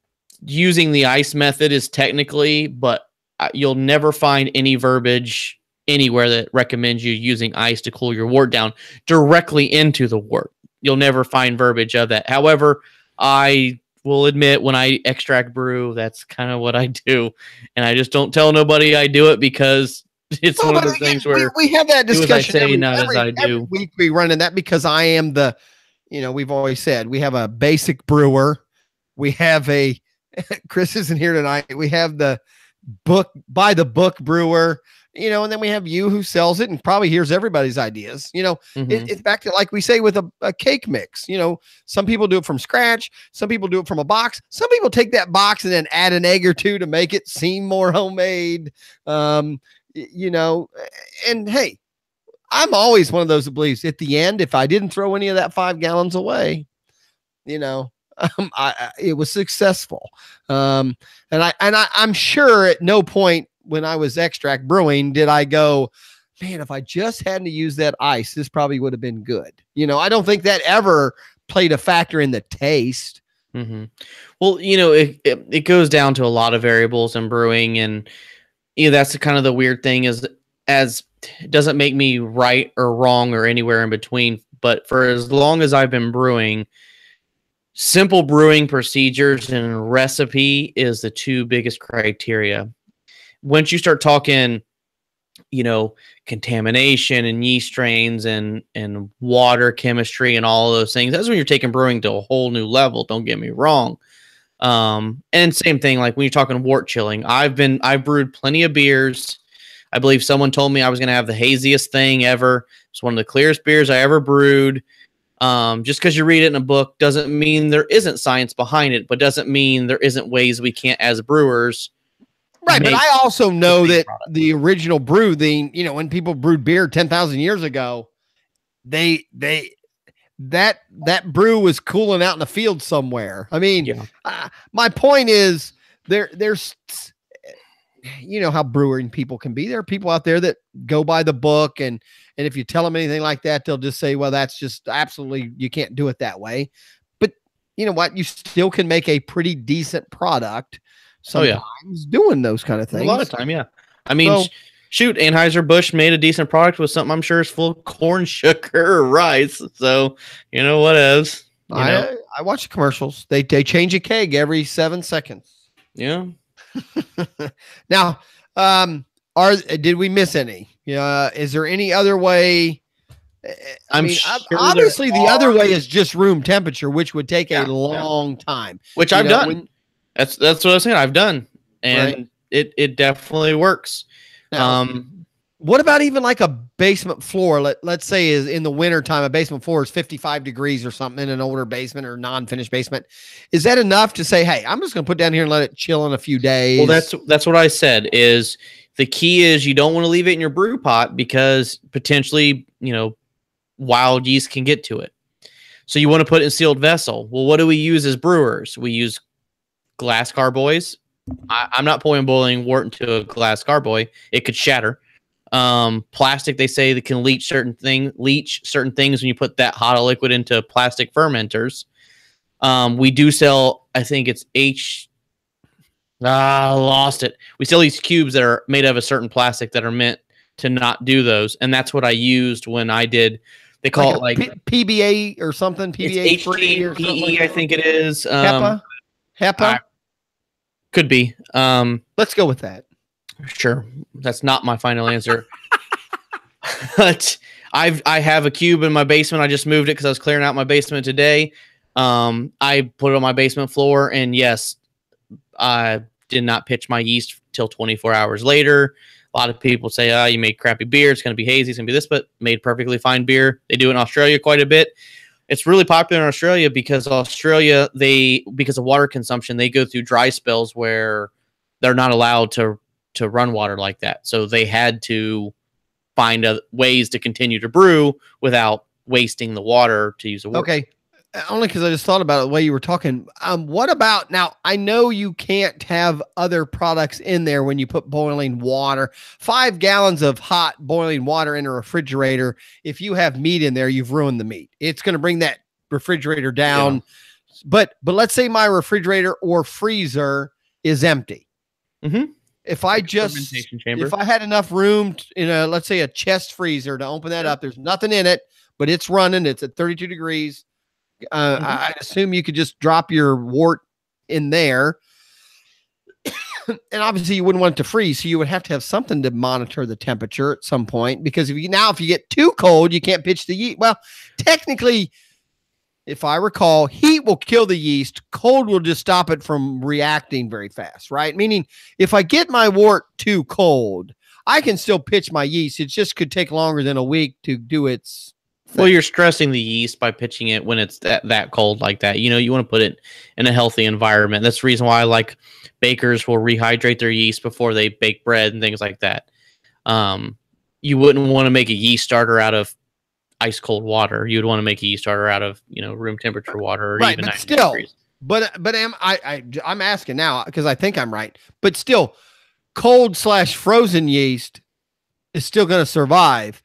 using the ice method is technically, but you'll never find any verbiage anywhere that recommends you using ice to cool your wort down directly into the wort. You'll never find verbiage of that. However, I will admit, when I extract brew, that's kind of what I do. And I just don't tell nobody I do it because It's one of those things where we have that do as I discussion say, not as I every do. week. We run in that because I am we've always said we have a basic brewer. We have Chris isn't here tonight. We have the by the book brewer, and then we have you who sells it and probably hears everybody's ideas. It's back to like we say with a cake mix. Some people do it from scratch. Some people do it from a box. Some people take that box and then add an egg or two to make it seem more homemade. And hey, I'm always one of those that believes at the end, if I didn't throw any of that 5 gallons away, it was successful. And I'm sure at no point when I was extract brewing did I go, man, if I just hadn't to use that ice, this probably would have been good. I don't think that ever played a factor in the taste. Mm-hmm. Well, it goes down to a lot of variables in brewing, and that's the kind of the weird thing is as it doesn't make me right or wrong or anywhere in between. But for as long as I've been brewing, simple brewing procedures and recipe is the 2 biggest criteria. Once you start talking, contamination and yeast strains and water chemistry and all of those things, that's when you're taking brewing to a whole new level. Don't get me wrong. And same thing, like when you're talking wort chilling, I've brewed plenty of beers. I believe someone told me I was going to have the haziest thing ever. It's one of the clearest beers I ever brewed. Just because you read it in a book doesn't mean there isn't science behind it, but doesn't mean there isn't ways we can't as brewers. Right. But I also know that the original brew, when people brewed beer 10,000 years ago, that brew was cooling out in the field somewhere. I mean, my point is there's how brewing people can be. There are people out there that go by the book, and if you tell them anything like that, they'll just say, well, that's just absolutely, you can't do it that way. But you know what? You still can make a pretty decent product sometimes doing those kind of things. A lot of time, yeah. I mean, shoot, Anheuser-Busch made a decent product with something I'm sure is full of corn, sugar, or rice. So, what else? I watch the commercials. They change a keg every 7 seconds. Yeah. Now, did we miss any? Is there any other way? Obviously the other way is just room temperature, which would take a long time. Which I've done. That's what I was saying. I've done, and it definitely works. Now, what about even like a basement floor? Let's say is in the winter time, a basement floor is 55 degrees or something in an older basement or non-finished basement. Is that enough to say, hey, I'm just going to put down here and let it chill in a few days? Well, that's what I said is the key is you don't want to leave it in your brew pot because potentially, wild yeast can get to it. So you want to put it in a sealed vessel. Well, what do we use as brewers? We use glass carboys. I'm not pouring boiling wort into a glass carboy. It could shatter. Plastic, they say that can leach certain things when you put that hot liquid into plastic fermenters. We do sell, I think it's I lost it. We sell these cubes that are made of a certain plastic that are meant to not do those. And that's what I used when I did. They call it like PBA or something. PBA free or something like I think it is. HEPA? Could be. Let's go with that. Sure. That's not my final answer. But I have a cube in my basement. I just moved it because I was clearing out my basement today. I put it on my basement floor, and yes, I did not pitch my yeast till 24 hours later. A lot of people say, you made crappy beer. It's going to be hazy. It's going to be this, but made perfectly fine beer. They do it in Australia quite a bit. It's really popular in Australia because because of water consumption, they go through dry spells where they're not allowed to run water like that. So they had to find ways to continue to brew without wasting the water to use a wort. Okay. Only because I just thought about it the way you were talking. What about now? I know you can't have other products in there when you put boiling water. 5 gallons of hot boiling water in a refrigerator. If you have meat in there, you've ruined the meat. It's going to bring that refrigerator down. Yeah. But let's say my refrigerator or freezer is empty. Mm-hmm. If I had enough room in let's say a chest freezer to open that up, there's nothing in it, but it's running. It's at 32 degrees. I assume you could just drop your wort in there. and obviously you wouldn't want it to freeze, so you would have to have something to monitor the temperature at some point, because if you get too cold, you can't pitch the yeast. Well, technically, if I recall, heat will kill the yeast. Cold will just stop it from reacting very fast, right? Meaning, if I get my wort too cold, I can still pitch my yeast. It just could take longer than a week to do its thing. Well, you're stressing the yeast by pitching it when it's that cold like that. You know, you want to put it in a healthy environment. That's the reason why I like bakers will rehydrate their yeast before they bake bread and things like that. You wouldn't want to make a yeast starter out of ice cold water. You would want to make a yeast starter out of, room temperature water, or right, even but still, degrees. But I'm asking now because I think I'm right. But still, cold/frozen yeast is still going to survive.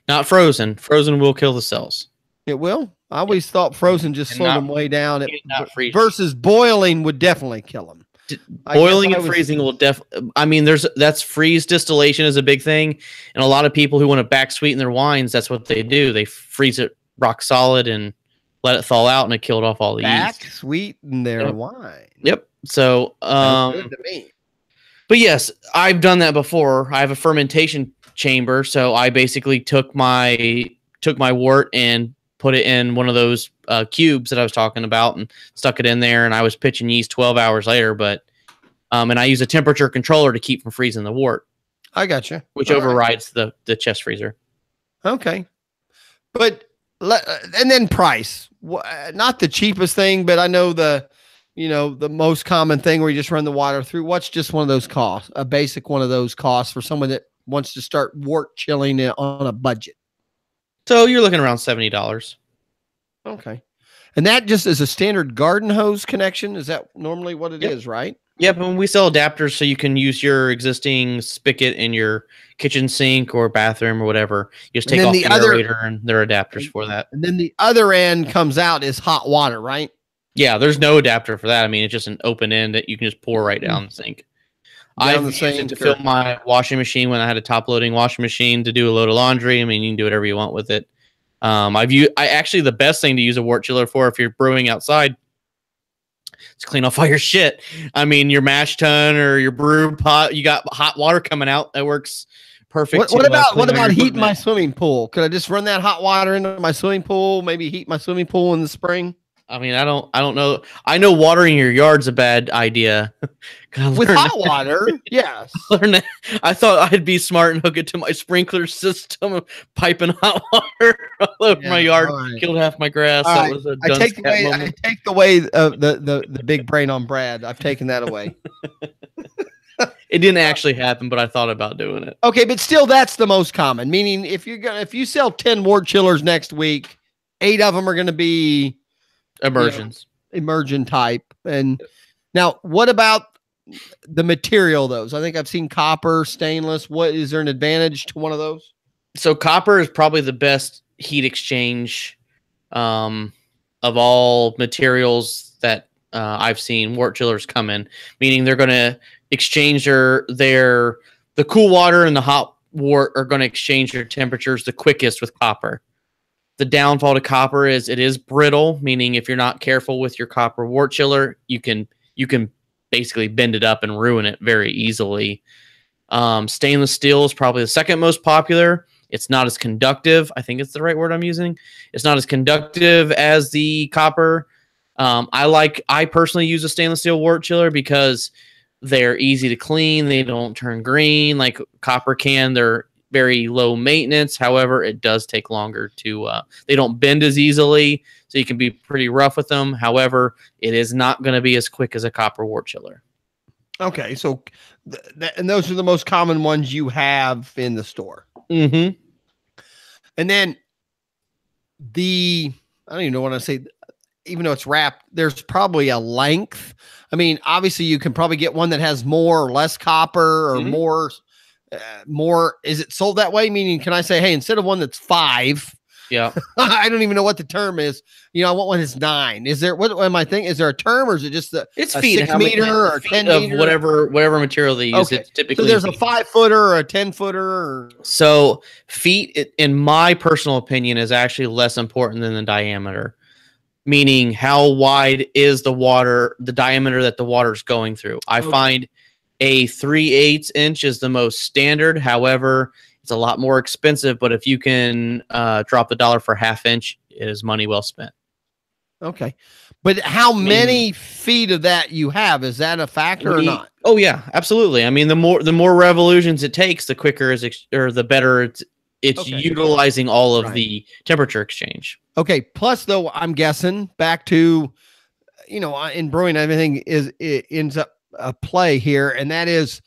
Not frozen. Frozen will kill the cells. It will. I always thought frozen just slowed them way down. Versus boiling would definitely kill them. Boiling and freezing will definitely. I mean, that's freeze distillation is a big thing, and a lot of people who want to back sweeten their wines, that's what they do. They freeze it rock solid and let it thaw out, and it killed off all the yeast. Back sweeten their wine. Yep. So, good to me. But yes, I've done that before. I have a fermentation chamber, so I basically took my wort and put it in one of those cubes that I was talking about and stuck it in there, and I was pitching yeast 12 hours later, but and I use a temperature controller to keep from freezing the wort. I gotcha. Which overrides the chest freezer. Okay. But and then price. Not the cheapest thing, but I know the most common thing where you just run the water through. What's just one of those costs? A basic one of those costs for someone that wants to start wort chilling on a budget. So you're looking around $70. Okay. And that just is a standard garden hose connection? Is that normally what it is, right? Yep. And we sell adapters so you can use your existing spigot in your kitchen sink or bathroom or whatever. You just take off the aerator, and there are adapters for that. And then the other end comes out is hot water, right? Yeah, there's no adapter for that. I mean, it's just an open end that you can just pour right down the sink. I've used it to fill my washing machine when I had a top-loading washing machine to do a load of laundry. I mean, you can do whatever you want with it. Actually, the best thing to use a wort chiller for if you're brewing outside is clean off all your shit. I mean, your mash tun or your brew pot, you got hot water coming out. That works perfect. What about heating my swimming pool? Could I just run that hot water into my swimming pool? Maybe heat my swimming pool in the spring? I mean, I don't know. I know watering your yard's a bad idea. With hot water, yes. I thought I'd be smart and hook it to my sprinkler system, piping hot water all over my yard, killed half my grass. That was a I take the way of the big brain on Brad. I've taken that away. It didn't actually happen, but I thought about doing it. Okay, but still, that's the most common. Meaning, if you sell 10 wort chillers next week, 8 of them are going to be immersions, immersion type. And now, what about the material? Those I think I've seen copper, stainless. What is there an advantage to one of those? So copper is probably the best heat exchange of all materials that I've seen wort chillers come in. Meaning they're going to exchange the cool water and the hot wort are going to exchange their temperatures the quickest with copper. The downfall to copper is it is brittle, meaning if you're not careful with your copper wort chiller, you can basically bend it up and ruin it very easily. Stainless steel is probably the second most popular. It's not as conductive. I think it's the right word I'm using. It's not as conductive as the copper. I personally use a stainless steel wort chiller because they're easy to clean. They don't turn green like copper can. They're very low maintenance. However, it does take longer to, they don't bend as easily, so you can be pretty rough with them. However, it is not going to be as quick as a copper wort chiller. Okay. So, and those are the most common ones you have in the store. Mm-hmm. And then I don't even know what I say, even though it's wrapped, there's probably a length. I mean, obviously you can probably get one that has more or less copper or more. Is it sold that way? Meaning, can I say, hey, instead of one that's 5, yeah, I don't even know what the term is. I want one that's 9. Is there, what am I thinking? Is there a term, or is it just it's a feet, 6 meter or 10 meter? Whatever material they use. Okay. It's typically so there's a 5-footer or a 10-footer. So feet, in my personal opinion, is actually less important than the diameter. Meaning, how wide is the diameter that the water is going through? I find A 3/8 inch is the most standard. However, it's a lot more expensive. But if you can drop the dollar for 1/2 inch, it is money well spent. Okay. But how many feet of that you have? Is that a factor or not? Oh yeah, absolutely. I mean, the more revolutions it takes, the quicker or the better it's utilizing all of the temperature exchange. Okay. Plus, though, I'm guessing back to, in brewing, everything it ends up a play here, and that is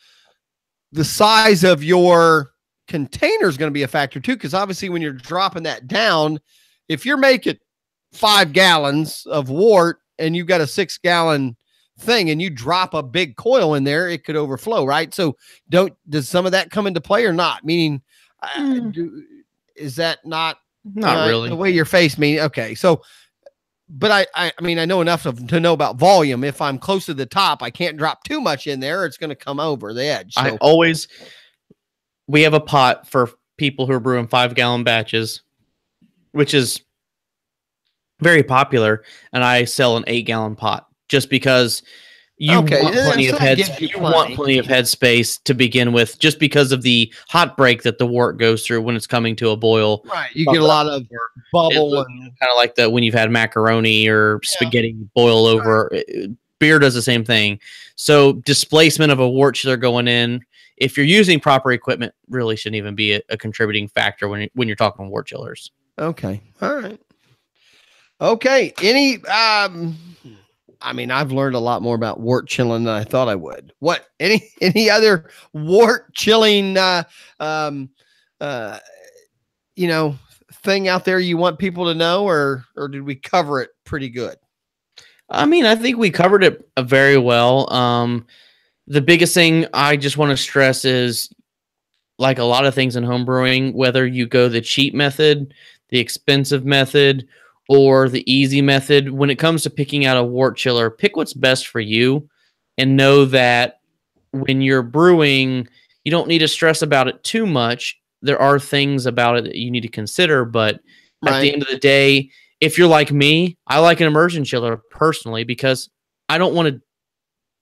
the size of your container is going to be a factor too. Because obviously, when you're dropping that down, if you're making 5 gallons of wort and you've got a 6-gallon thing and you drop a big coil in there, it could overflow, right? So does some of that come into play or not? Meaning, is that not really the way your face mean? Okay. So, but I mean, I know enough to know about volume. If I'm close to the top, I can't drop too much in there. It's going to come over the edge. So. We have a pot for people who are brewing 5-gallon batches, which is very popular, and I sell an 8-gallon pot just because you want plenty of head space to begin with, just because of the hot break that the wort goes through when it's coming to a boil. Right, you get a lot of bubble, and kind of like that when you've had macaroni or spaghetti boil over. Right. Beer does the same thing. So displacement of a wort chiller going in, if you're using proper equipment, really shouldn't even be a contributing factor when you're talking wort chillers. Okay, all right. Okay. I mean, I've learned a lot more about wort chilling than I thought I would. What, any other wort chilling, thing out there you want people to know, or did we cover it pretty good? I mean, I think we covered it very well. The biggest thing I just want to stress is, like a lot of things in home brewing, whether you go the cheap method, the expensive method, or the easy method, when it comes to picking out a wort chiller, pick what's best for you, and know that when you're brewing, you don't need to stress about it too much. There are things about it that you need to consider, but at the end of the day, if you're like me, I like an immersion chiller personally because I don't want to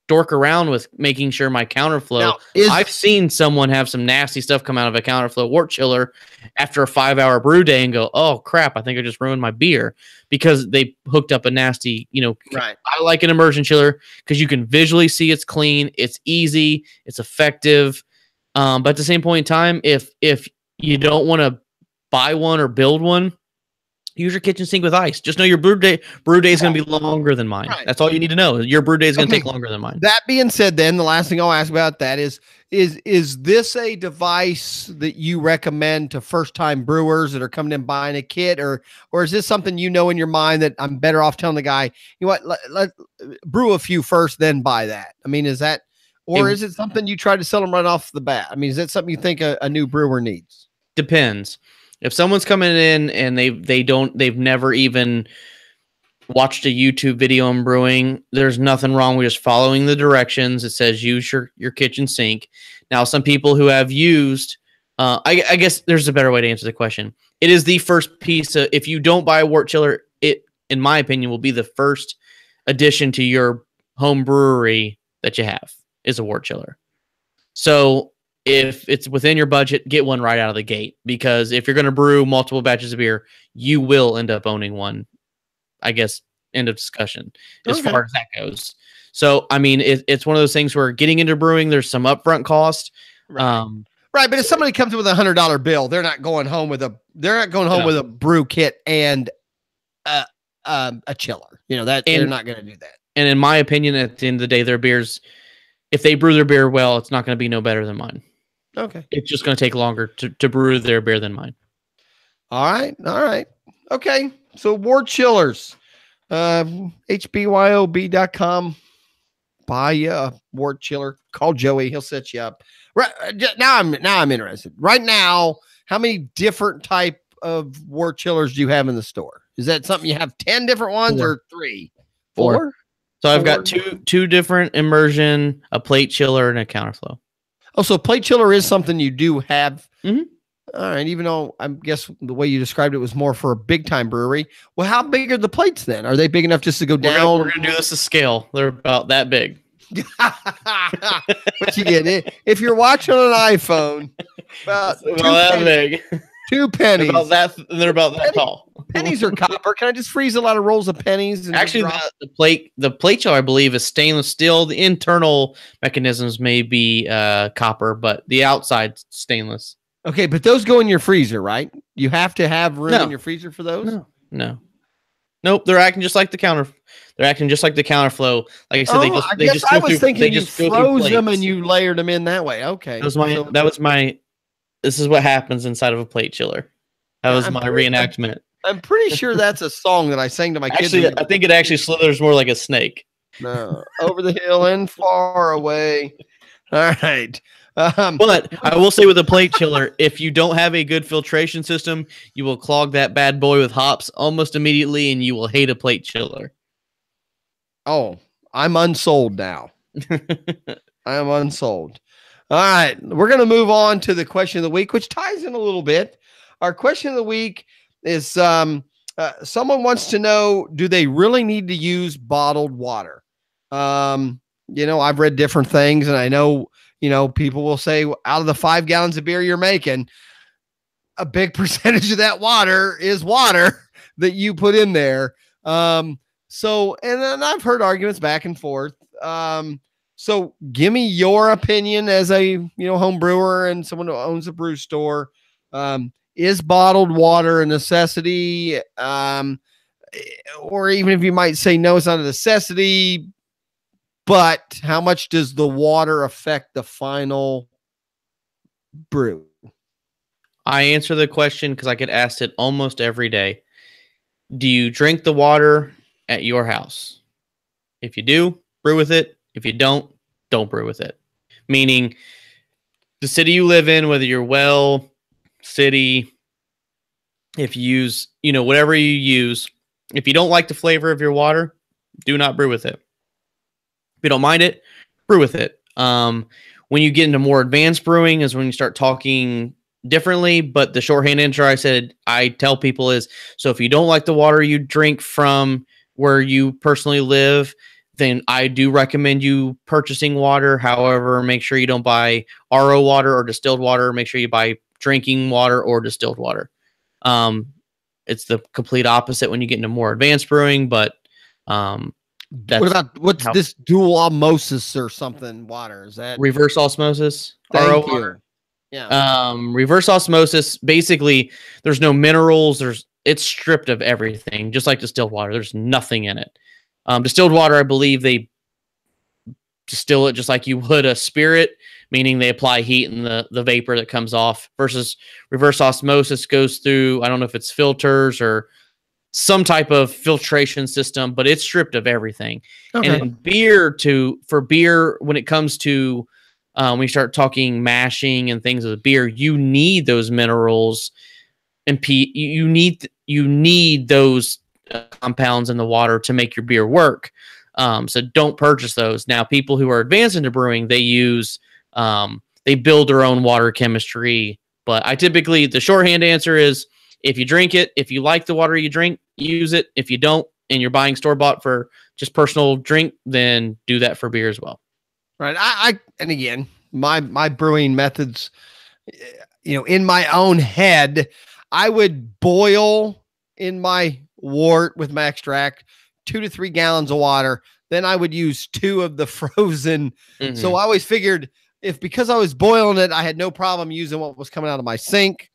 dork around with making sure my counterflow. I've seen someone have some nasty stuff come out of a counterflow wort chiller after a 5-hour brew day and go, oh crap, I think I just ruined my beer because they hooked up a nasty, I like an immersion chiller because you can visually see it's clean, it's easy, it's effective. But at the same point in time, if you don't want to buy one or build one, use your kitchen sink with ice. Just know your brew day is going to be longer than mine. Right. That's all you need to know. Your brew day is going to take longer than mine. That being said, then the last thing I'll ask about that is this a device that you recommend to first-time brewers that are coming in buying a kit, or is this something in your mind that I'm better off telling the guy, you know what, let brew a few first, then buy that? I mean, is that, or is it something you try to sell them right off the bat? I mean, is that something you think a new brewer needs? Depends. If someone's coming in and they've never even watched a YouTube video on brewing, there's nothing wrong with just following the directions. It says use your kitchen sink. Now, some people who have used, I guess there's a better way to answer the question. It is the first piece of, if you don't buy a wort chiller, it, in my opinion, will be the first addition to your home brewery that you have is a wort chiller. So if it's within your budget, get one right out of the gate, because if you're going to brew multiple batches of beer, you will end up owning one. I guess end of discussion as far as that goes. So, I mean, it's one of those things where getting into brewing, there's some upfront cost. Right. But if somebody comes in with $100 bill, they're not going home with a brew kit and a chiller. They're not going to do that. And in my opinion, at the end of the day, their beers, if they brew their beer well, it's not going to be no better than mine. Okay. It's just going to take longer to brew their beer than mine. All right. Okay. So wort chillers, HBYOB.com. Buy a wort chiller. Call Joey. He'll set you up. Right now I'm interested. Right now, how many different type of wort chillers do you have in the store? Is that something you have 10 different ones or 3? 4? So I've got two different immersion, a plate chiller, and a counterflow. Oh, so plate chiller is something you do have. Mm-hmm. All right. Even though I guess the way you described it was more for a big time brewery. Well, how big are the plates then? Are they big enough just to go down? We're going to do this to scale. They're about that big. What you get it if you're watching on an iPhone. About that big. 2 pennies. They're about that tall. Pennies are copper. Can I just freeze a lot of rolls of pennies? And actually, the plate chiller, I believe, is stainless steel. The internal mechanisms may be copper, but the outside stainless. Okay, but those go in your freezer, right? You have to have room in your freezer for those? Nope, they're acting just like the counter. They're acting just like the counterflow. Like I said, I was thinking you froze them and you layered them in that way. Okay. This is what happens inside of a plate chiller. That was my reenactment. I'm pretty sure that's a song that I sang to my kids. Actually, I think it actually slithers more like a snake. No, over the hill and far away. All right. But I will say with a plate chiller, if you don't have a good filtration system, you will clog that bad boy with hops almost immediately, and you will hate a plate chiller. Oh, I'm unsold now. I am unsold. All right. We're going to move on to the question of the week, which ties in a little bit. Our question of the week is someone wants to know, do they really need to use bottled water? I've read different things, and I know, people will say out of the 5 gallons of beer you're making, a big percentage of that water is water that you put in there. And then I've heard arguments back and forth. So give me your opinion as a, home brewer and someone who owns a brew store. Is bottled water a necessity? Or even if you might say, no, it's not a necessity, but how much does the water affect the final brew? I answer the question because I get asked it almost every day. Do you drink the water at your house? If you do, brew with it. If you don't brew with it. Meaning the city you live in, whether you're well, city, if you use, whatever you use, if you don't like the flavor of your water, do not brew with it. If you don't mind it, brew with it. When you get into more advanced brewing is when you start talking differently, but the shorthand answer I tell people is, so if you don't like the water you drink from where you personally live, then I do recommend you purchasing water. However, make sure you don't buy RO water or distilled water. Make sure you buy drinking water or distilled water. It's the complete opposite when you get into more advanced brewing, but what's this dual osmosis or something water? Is that reverse osmosis? Thank you. Yeah. Reverse osmosis, basically there's no minerals, it's stripped of everything, just like distilled water. There's nothing in it. Distilled water, I believe they distill it just like you would a spirit, meaning they apply heat and the vapor that comes off, versus reverse osmosis goes through, I don't know if it's filters or some type of filtration system, but it's stripped of everything. Okay. And in for beer, when it comes to when you start talking mashing and things with beer, you need those minerals and you need those compounds in the water to make your beer work. So don't purchase those. Now, people who are advanced into brewing, they use they build their own water chemistry. But the shorthand answer is, if you drink it, if you like the water you drink, use it. If you don't, and you're buying store-bought for just personal drink, then do that for beer as well. Right. And again, my brewing methods, in my own head, I would boil in my wort with my extract 2 to 3 gallons of water. Then I would use 2 of the frozen. Mm-hmm. So I always figured because I was boiling it, I had no problem using what was coming out of my sink.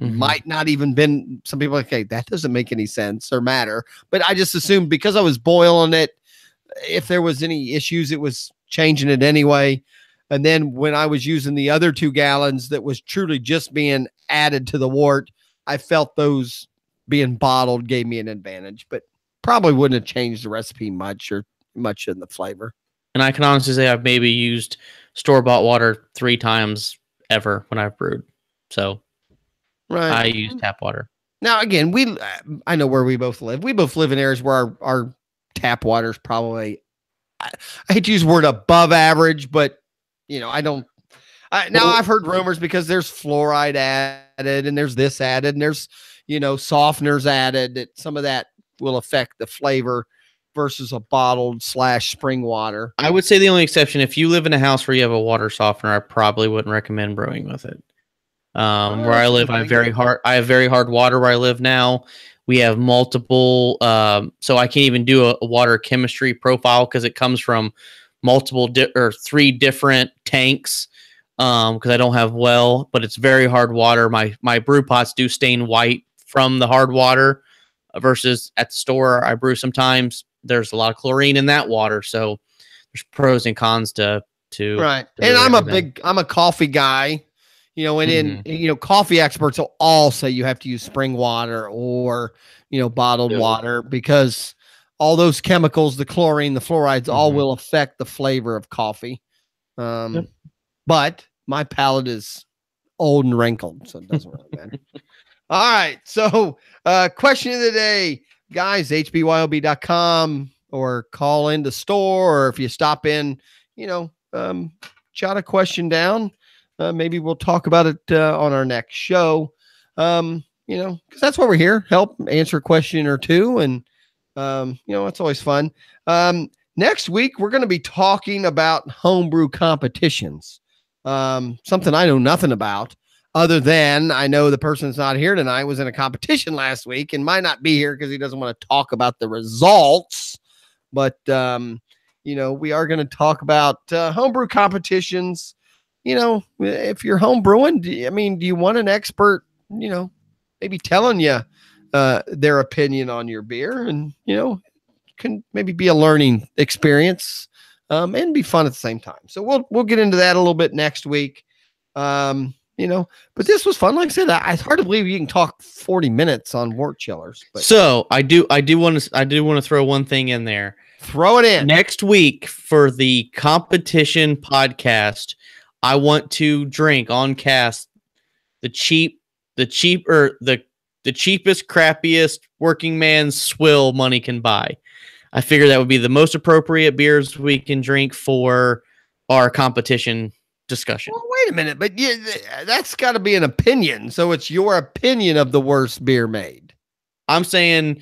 Mm-hmm. Might not even been, some people are like, okay, that doesn't make any sense or matter. But I just assumed because I was boiling it, if there was any issues, it was changing it anyway. And then when I was using the other 2 gallons that was truly just being added to the wort, I felt those being bottled gave me an advantage, but probably wouldn't have changed the recipe much in the flavor. And I can honestly say I've maybe used store-bought water 3 times ever when I've brewed. So right. I use tap water. Now, again, I know where we both live. We both live in areas where our tap water is probably, I hate to use the word above average, but I've heard rumors because there's fluoride added and there's this added and there's, softeners added, that some of that will affect the flavor. versus a bottled / spring water. I would say the only exception, if you live in a house where you have a water softener, I probably wouldn't recommend brewing with it. Where I live, I have very hard water where I live now. We have multiple, so I can't even do a water chemistry profile because it comes from multiple or 3 different tanks. Because I don't have well, but it's very hard water. My brew pots do stain white from the hard water versus at the store I brew sometimes. There's a lot of chlorine in that water, so there's pros and cons to right. To and I'm a coffee guy, and coffee experts will all say you have to use spring water or bottled water because all those chemicals, the chlorine, the fluorides, all will affect the flavor of coffee. But my palate is old and wrinkled, so it doesn't really matter. All right. So question of the day, guys, HBYOB.com or call in the store, or if you stop in, jot a question down. Maybe we'll talk about it on our next show. Because that's why we're here, help answer a question or two. And, it's always fun. Next week, we're going to be talking about homebrew competitions. Something I know nothing about, other than I know the person that's not here tonight was in a competition last week and might not be here because he doesn't want to talk about the results. But, we are going to talk about homebrew competitions. If you're home brewing, do you want an expert, maybe telling you their opinion on your beer, and, can maybe be a learning experience. And be fun at the same time. So we'll get into that a little bit next week. But this was fun. Like I said, it's hard to believe you can talk 40 minutes on wort chillers. But so I do want to throw one thing in there. Throw it in. Next week for the competition podcast, I want to drink on cast the cheapest, crappiest working man's swill money can buy. I figure that would be the most appropriate beers we can drink for our competition discussion. Well, wait a minute, but that's got to be an opinion. So it's your opinion of the worst beer made. I'm saying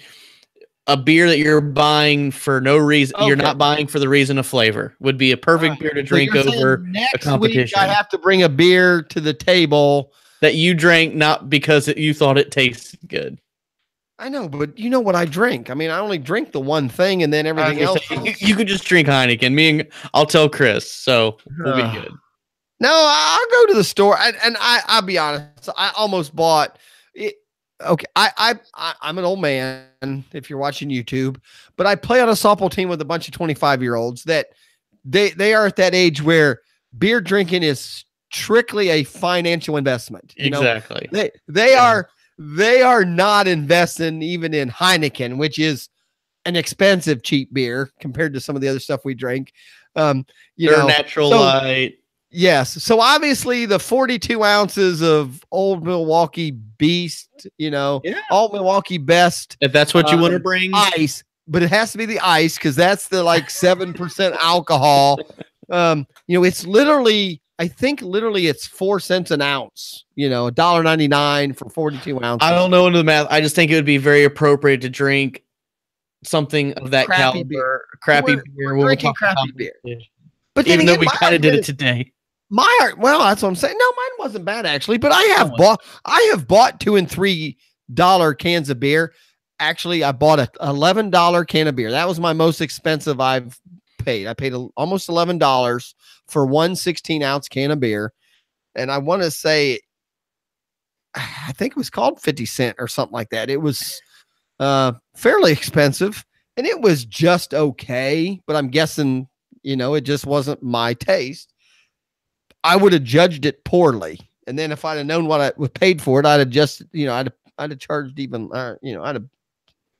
a beer that you're buying for no reason. Okay. You're not buying for the reason of flavor. Would be a perfect beer to drink over a competition. Week I have to bring a beer to the table that you drank not because you thought it tasted good. I know, but you know what I drink. I only drink the one thing, and then everything else. You could just drink Heineken. I'll tell Chris, so we'll be good. No, I'll go to the store, and I'll be honest. I almost bought it. Okay, I'm an old man. If you're watching YouTube, but I play on a softball team with a bunch of 25-year-olds that they are at that age where beer drinking is strictly a financial investment. Exactly. They are not investing even in Heineken, which is an expensive, cheap beer compared to some of the other stuff we drink. Natural light. Yes. So obviously the 42 ounces of Old Milwaukee Beast, Old Milwaukee Best. If that's what you want to bring. Ice, but it has to be the ice because that's the 7% alcohol. It's literally, I think it's 4 cents an ounce, $1.99 for 42 ounces. I don't know into the math. I just think it would be very appropriate to drink something of that caliber. Beer. Crappy beer. We're drinking crappy beer. But even though we kind of did it today. That's what I'm saying. No, mine wasn't bad actually, but I have bought $2 and $3 cans of beer. Actually, I bought a $11 can of beer. That was my most expensive I've paid. I paid almost $11 for one 16-ounce can of beer. And I want to say, I think it was called 50 cent or something like that. It was fairly expensive and it was just okay, but I'm guessing, it just wasn't my taste. I would have judged it poorly. And then if I'd have known what I was paid for it, I'd have just, I'd have charged even, I'd have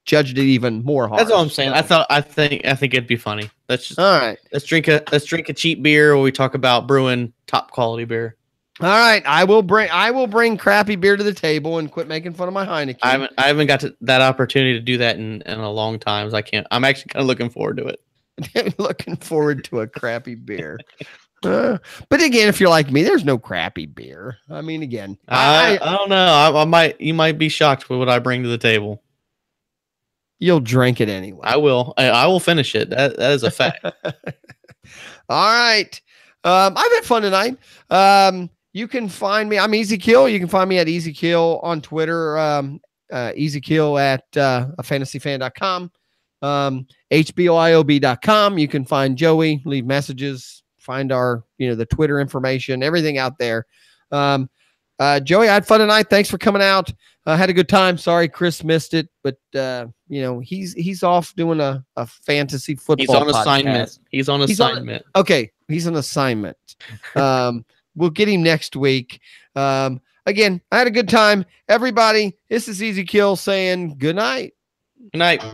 judged it even more hard. That's all I'm saying. I think it'd be funny. Let's just all right. Let's drink a cheap beer where we talk about brewing top quality beer. All right, I will bring crappy beer to the table and quit making fun of my Heineken. I haven't got that opportunity to do that in a long time. So I'm actually kind of looking forward to it. Looking forward to a crappy beer. But again, if you're like me, there's no crappy beer. Again, I don't know. You might be shocked with what I bring to the table. You'll drink it anyway. I will. I will finish it. That is a fact. All right. I've had fun tonight. You can find me. I'm Easy Kill. You can find me at Easy Kill on Twitter. Easy Kill at afantasyfan.com. HBYOB.com. You can find Joey, leave messages, find our, the Twitter information, everything out there. Joey, I had fun tonight. Thanks for coming out. I had a good time. Sorry, Chris missed it, but he's off doing a fantasy football. He's on podcast. assignment. He's on assignment. Okay, he's on assignment. We'll get him next week. Again, I had a good time. Everybody, this is Easy Kill saying good night. Good night.